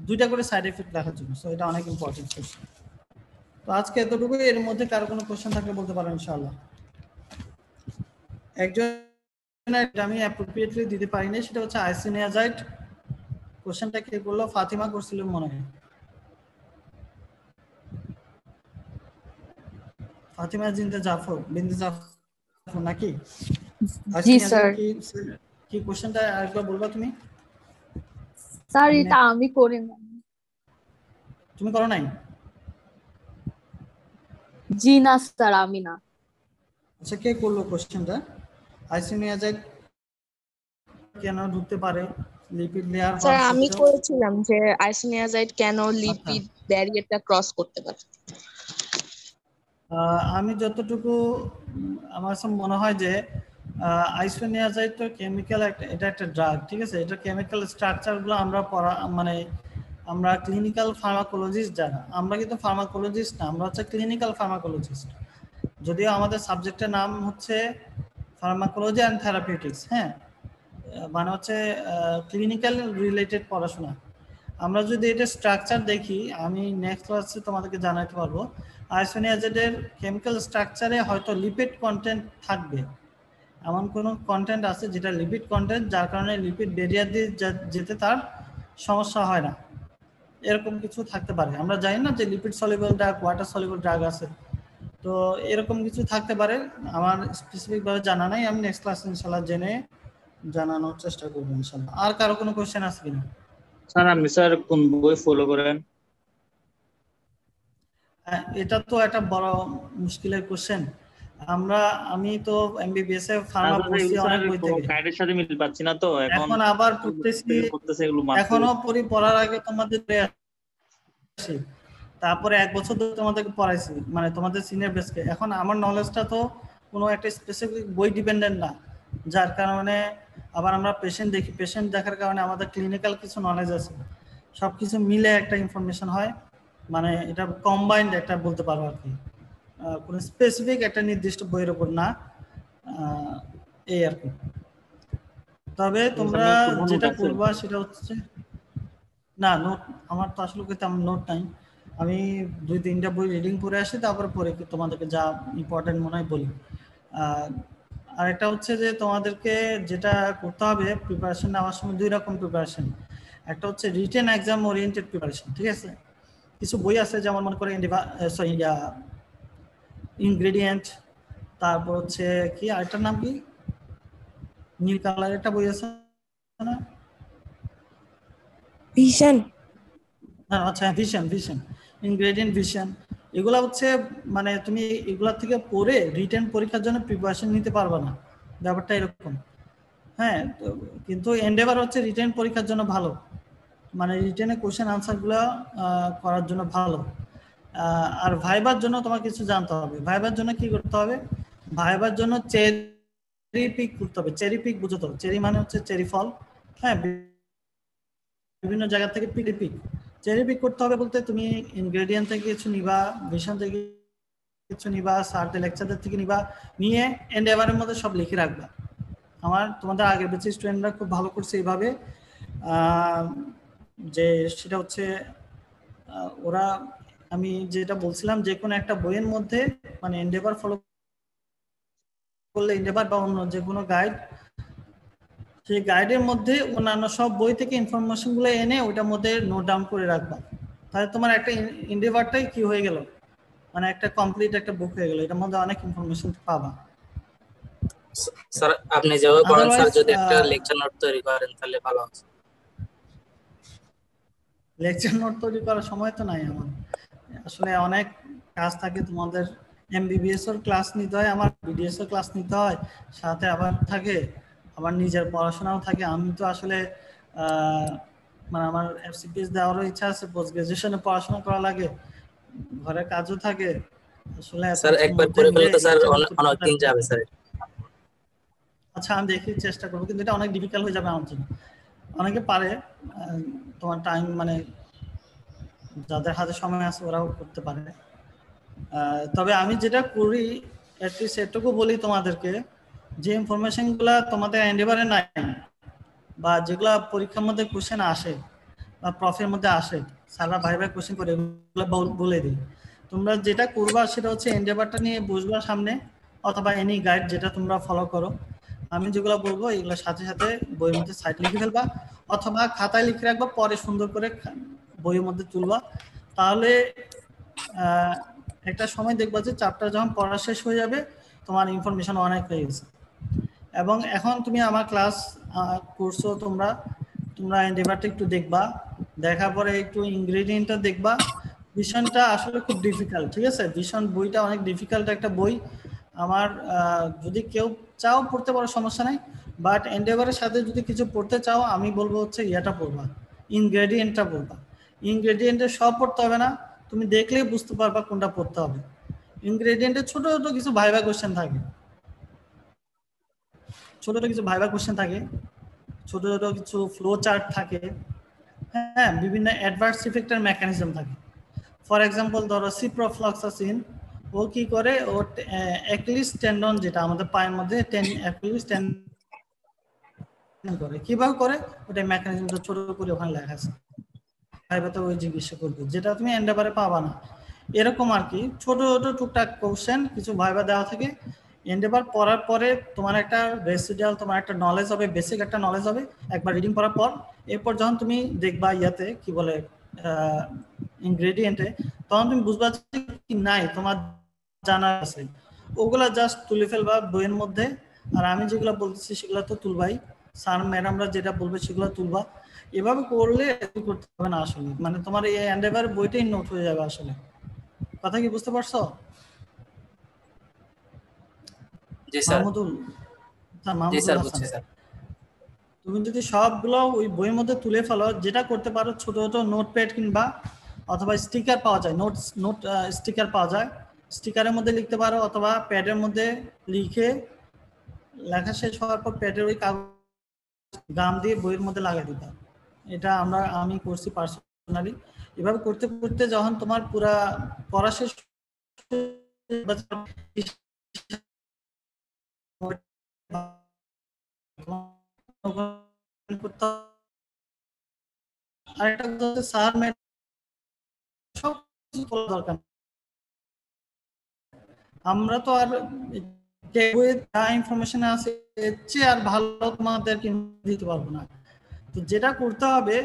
2টা করে সাইড এফেক্ট দেখার জন্য। সো এটা অনেক ইম্পর্টেন্ট কোশ্চেন। তো আজকে এতটুকু। এর মধ্যে কারো কোনো কোশ্চেন থাকলে বলতে পারো ইনশাআল্লাহ। একজন আমি অ্যাপ্রোপ্রিয়েটলি দিতে পারিনি, সেটা হচ্ছে আইসোনিয়াজাইড। কোশ্চেনটা কে করলো? ফাতিমা করছিল মনে হয়। ফাতিমা জিনতে জাফর, বিনতে জাফর নাকি? জি স্যার। কি কোশ্চেনটা আরেকবার বলবা তুমি? স্যার এটা আমি করি না। তুমি করো নাই? জি না স্যার, আমি না। আচ্ছা, কে করলো কোশ্চেনটা? আইসোনিয়াজাইড কেন ঢুকতে পারে লিপিড লেয়ার? স্যার আমি করেছিলাম যে আইসোনিয়াজাইড কেন লিপিড ব্যারিয়ারটা ক্রস করতে পারে। আমি যতটুকু আমার মনে হয় যে আইসোনিয়াজাইড তো কেমিক্যাল, এটা একটা ড্রাগ, ঠিক আছে? এটা কেমিক্যাল স্ট্রাকচারগুলো আমরা মানে আমরা ক্লিনিক্যাল ফার্মাকোলজিস্ট যারা, আমরা কিন্তু ফার্মাকোলজিস্ট না, আমরা হচ্ছে ক্লিনিক্যাল ফার্মাকোলজিস্ট। যদিও আমাদের সাবজেক্টের নাম হচ্ছে ফার্মাকোলজি অ্যান্ড থেরাপিউটিক্স। হ্যাঁ, মানে হচ্ছে ক্লিনিক্যাল রিলেটেড পড়াশোনা। আমরা যদি এটা স্ট্রাকচার দেখি, আমি নেক্সট ক্লাসে তোমাদেরকে জানাতে পারবো, আইসোনিয়াজাইডের কেমিক্যাল স্ট্রাকচারে হয়তো লিপিড কন্টেন্ট থাকবে। এমন কোনো কন্টেন্ট আছে যেটা লিপিড কন্টেন্ট, যার কারণে লিপিড ব্যারিয়ার দিয়ে যেতে তার সমস্যা হয় না, এরকম কিছু থাকতে পারে। আমরা জানি না যে lipid soluble drug, water soluble drug আছে, তো এরকম কিছু থাকতে পারে। আমার স্পেসিফিকভাবে জানা নাই, আমি নেক্সট ক্লাসে ইনশাআল্লাহ জেনে জানানোর চেষ্টা করবো ইনশাআল্লাহ। আর কারো কোনো কোশ্চেন আছে কিনা? স্যার আপনি স্যার কোন বই ফলো করেন? এটা তো একটা বড় মুশকিলের কোশ্চেন। আমি তো এমবিবিএস এ ফার্মা পড়ছি অনেক বই থেকে, গাইডের সাথে মিল পাচ্ছি না, তো এখন আবার পড়তেছি। এখনো পড়ার আগে তোমাদের আসি, তারপরে 1 বছর ধরে তোমাদেরকে পড়াইছি, মানে তোমাদের সিনিয়র বেসকে। এখন আমার নলেজটা তো কোনো একটা স্পেসিফিক বই ডিপেন্ডেন্ট না, যার কারণে আবার আমরা পেশেন্ট দেখি, পেশেন্ট দেখার কারণে আমাদের ক্লিনিক্যাল কিছু নলেজ আছে, সবকিছু মিলে একটা ইনফরমেশন হয়। মানে এটা কম্বাইন্ড একটা বলতে পারো আর কি, কোনো স্পেসিফিক একটা নির্দিষ্ট বইয়ের উপর না, এই আর কি। তবে তোমরা যেটা করবা সেটা হচ্ছে, না নোট আমার তো আসলে তেমন নোট নাই, আমি 2-3টা বই রিডিং করে আসি, তারপরে পরে তোমাদেরকে যা ইম্পর্টেন্ট মনে হয় বলি। আর একটা হচ্ছে যে তোমাদেরকে যেটা করতে হবে, প্রিপারেশন নেওয়ার সময় 2 রকম প্রিপারেশন। একটা হচ্ছে রিটেন এক্সাম ওরিয়েন্টেড প্রিপারেশন, ঠিক আছে? কিছু বই আছে, যেমন মনে করে ইনগ্রেডিয়েন্ট, তারপর হচ্ছে কি আরেকটার নাম কি, নীল কালার একটা বই আছে না, ভিশন। আচ্ছা, ভিশন, ইনগ্রেডিয়েন্ট ভিশন। এগুলা হচ্ছে মানে তুমি এগুলা থেকে পড়ে রিটেন পরীক্ষার জন্য প্রিপারেশন নিতে পারবে না, ব্যাপারটা এরকম। হ্যাঁ, তো কিন্তু এন্ডেভার হচ্ছে রিটেন পরীক্ষার জন্য ভালো, মানে রিটেনে কোশ্চেন আনসারগুলো করার জন্য ভালো। আর ভাইবার জন্য তোমার কিছু জানতে হবে। ভাইবার জন্য কি করতে হবে? ভাইবার জন্য চেরি পিক করতে হবে। চেরি পিক বুঝতে হবে, চেরি মানে হচ্ছে চেরি ফল। হ্যাঁ, বিভিন্ন জায়গা থেকে পিক চেরি পিক করতে হবে বলতে তুমি ইনগ্রেডিয়েন্ট থেকে কিছু নিবা, ভিশন থেকে কিছু নিবা, স্যারদের লেকচারদের থেকে নিবা, নিয়ে এন্ডেভারের মধ্যে সব লিখে রাখবা। তোমাদের আগের ব্যাচের স্টুডেন্টরা খুব ভালো করছে এইভাবে, যে সেটা হচ্ছে ওরা, আমি যেটা বলছিলাম, যে কোনো একটা বইয়ের মধ্যে মানে এন্ডেভার ফলো করলে, এন্ডেভার বা অন্য যে কোনো গাইড সেই গাইডের মধ্যে অন্যান্য সব বই থেকে ইনফরমেশন গুলো এনে ওইটার মধ্যে নোট ডাউন করে রাখবা, তাহলে তোমার একটা এন্ডেভারটাই কি হয়ে গেল, মানে একটা কমপ্লিট একটা বুক হয়ে গেল, এটার মধ্যে অনেক ইনফরমেশন পাবা। স্যার আপনি যেভাবে পড়ান স্যার, আদারওয়াইজ যদি একটা লেকচার নোট তৈরি করেন তাহলে ভালো হবে। লেকচার নোট তৈরি করার সময় তো নাই আমার, আসলে অনেক কাজ থাকে। তোমাদের এমবিবিএস এর ক্লাস নিতে হয়, আমার বিডিএস এর ক্লাস নিতে হয়, সাথে আবার থাকে আমার নিজের পড়াশোনাও থাকে। আমি তো আসলে মানে আমার এফসিপিএস দেওয়ারও ইচ্ছা আছে, পোস্ট গ্রাজুয়েশনে পড়াশোনা করা লাগে, ঘরে কাজও থাকে। আসলে স্যার একবার করে ফেললে তো স্যার অনেক দিন যাবে স্যার। আচ্ছা আমি দেখি চেষ্টা করবো, কিন্তু এটা অনেক ডিফিকাল্ট হয়ে যাবে আমার জন্য। অনেকে পারে, তোমার টাইম মানে যাদের হাতে সময় আছে ওরাও করতে পারে। তবে আমি যেটা করি অ্যাটলিস্ট এটুকু বলি তোমাদেরকে, যে ইনফরমেশনগুলো তোমাদের এন্ডেভারে নাই বা যেগুলা পরীক্ষার মধ্যে কোশ্চেন আসে বা প্রফের মধ্যে আসে, স্যাররা ভাই ভাই কোশ্চেন করে, এগুলো বলে দিই। তোমরা যেটা করবা সেটা হচ্ছে এন্ডেভারটা নিয়ে বসবা সামনে, অথবা এনি গাইড যেটা তোমরা ফলো করো। আমি যেগুলো বলবো এগুলোর সাথে সাথে বইয়ের মধ্যে সাইড লিখে ফেলবা, অথবা খাতায় লিখে রাখবা, পরে সুন্দর করে বইয়ের মধ্যে তুলবা। তাহলে একটা সময় দেখবা যে চ্যাপ্টার যখন পড়া শেষ হয়ে যাবে তোমার ইনফরমেশন অনেক হয়ে গেছে। এবং এখন তুমি আমার ক্লাস করছো, তোমরা এন্ডেভারটা একটু দেখবা, দেখার পরে একটু ইনগ্রেডিয়েন্টটা দেখবা। ভিশনটা আসলে খুব ডিফিকাল্ট, ঠিক আছে? ভিশন বইটা অনেক ডিফিকাল্ট একটা বই। আমার যদি কেউ চাও পড়তে পারো সমস্যা নাই, বাট এন্ডেভারের সাথে যদি কিছু পড়তে চাও আমি বলবো হচ্ছে ইয়াটা পড়বা, ইনগ্রেডিয়েন্টটা পড়বা। ইনগ্রেডিয়েন্টে সব পড়তে হবে না, তুমি দেখলেই বুঝতে পারবা কোনটা পড়তে হবে। ইনগ্রেডিয়েন্টে ছোট ছোট কিছু ভাইভা কোশ্চেন থাকে, ছোট ছোট কিছু ভাইভা কোশ্চেন থাকে, ছোট ছোট কিছু ফ্লো চার্ট থাকে, হ্যাঁ, বিভিন্ন অ্যাডভার্স ইফেক্টের মেকানিজম থাকে। ফর এক্সাম্পল ধরো সিপ্রোফ্লক্সাসিন, ও কি করে, ও অ্যাকিলিস টেন্ডন যেটা আমাদের পায়ের মধ্যে অ্যাকিলিস টেন্ডন করে, কিভাবে করে ওটা মেকানিজমটা ছোট করে ওখানে লেখা আছে, ভাইভাতে ওই জিজ্ঞাসা করবে, যেটা তুমি এন্ডেভারে পাবা না। এরকম আর কি ছোট ছোট টুকটাক কোশ্চেন কিছু ভাইভা দেওয়া থাকে। এন্ডেভার পড়ার পরে তোমার একটা রেসিডুয়াল, তোমার একটা নলেজ হবে, বেসিক একটা নলেজ হবে একবার রিডিং করার পর। এরপর যখন তুমি দেখবা ইয়াতে কি বলে ইনগ্রেডিয়েন্টে, তখন তুমি বুঝবা কি নাই তোমার জানা আছে, ওগুলা জাস্ট তুলে ফেলবা বইয়ের মধ্যে। আর আমি যেগুলো বলতেছি সেগুলো তো তুলবাই, স্যার ম্যাডামরা যেটা বলবে সেগুলো তুলবা। এভাবে করলে করতে হবে না আসলে, মানে তোমার এই এন্ডেভার বইটাই নোট হয়ে যাবে আসলে। কথা কি বুঝতে পারছো? জি স্যার। মাহমুদুল জি স্যার, হাসান, বুঝছি স্যার। তুমি যদি সবগুলো ওই বইয়ের মধ্যে তুলে ফেলো, যেটা করতে পারো ছোট ছোট নোটপ্যাড কিংবা অথবা স্টিকার পাওয়া যায়, নোট স্টিকার পাওয়া যায়, স্টিকারের মধ্যে লিখতে পারো, অথবা প্যাডের মধ্যে লিখে লেখা শেষ হওয়ার পর প্যাডের ওই কাগজ গাম দিয়ে বইয়ের মধ্যে লাগিয়ে দিতে। এটা আমি করছি পার্সোনালি। এভাবে করতে করতে যখন তোমার পুরা পড়া শেষ, আরেকটা হচ্ছে স্যার ম্যাডাম সব কিছু বলা দরকার। আমরা তো আর বইয়ে যা ইনফরমেশন আছে এর চেয়ে আর ভালো তোমাদেরকে দিতে পারবো না। তো যেটা করতে হবে,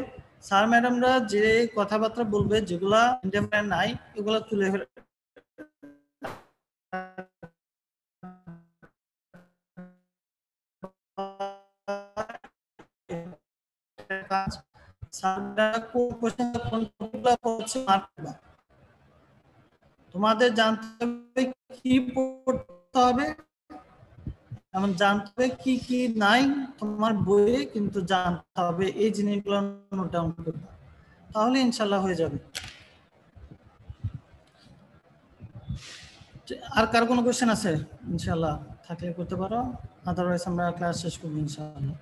স্যার ম্যাডামরা যে কথাবার্তা বলবে যেগুলা ইন্ডিয়ান নাই, এগুলা তুলে ফেলে তোমাদের জানতে হবে কি পড়তে হবে, এমন জানতে হবে কি কি নাই তোমার বইয়ে, কিন্তু জানতে হবে এই জিনিসগুলো নোট ডাউন করবে, তাহলে ইনশাল্লাহ হয়ে যাবে। আর কার কোনো কোশ্চেন আছে? ইনশাল্লাহ থাকলে করতে পারো, আদারওয়াইজ আমরা ক্লাস শেষ করবো ইনশাল্লাহ।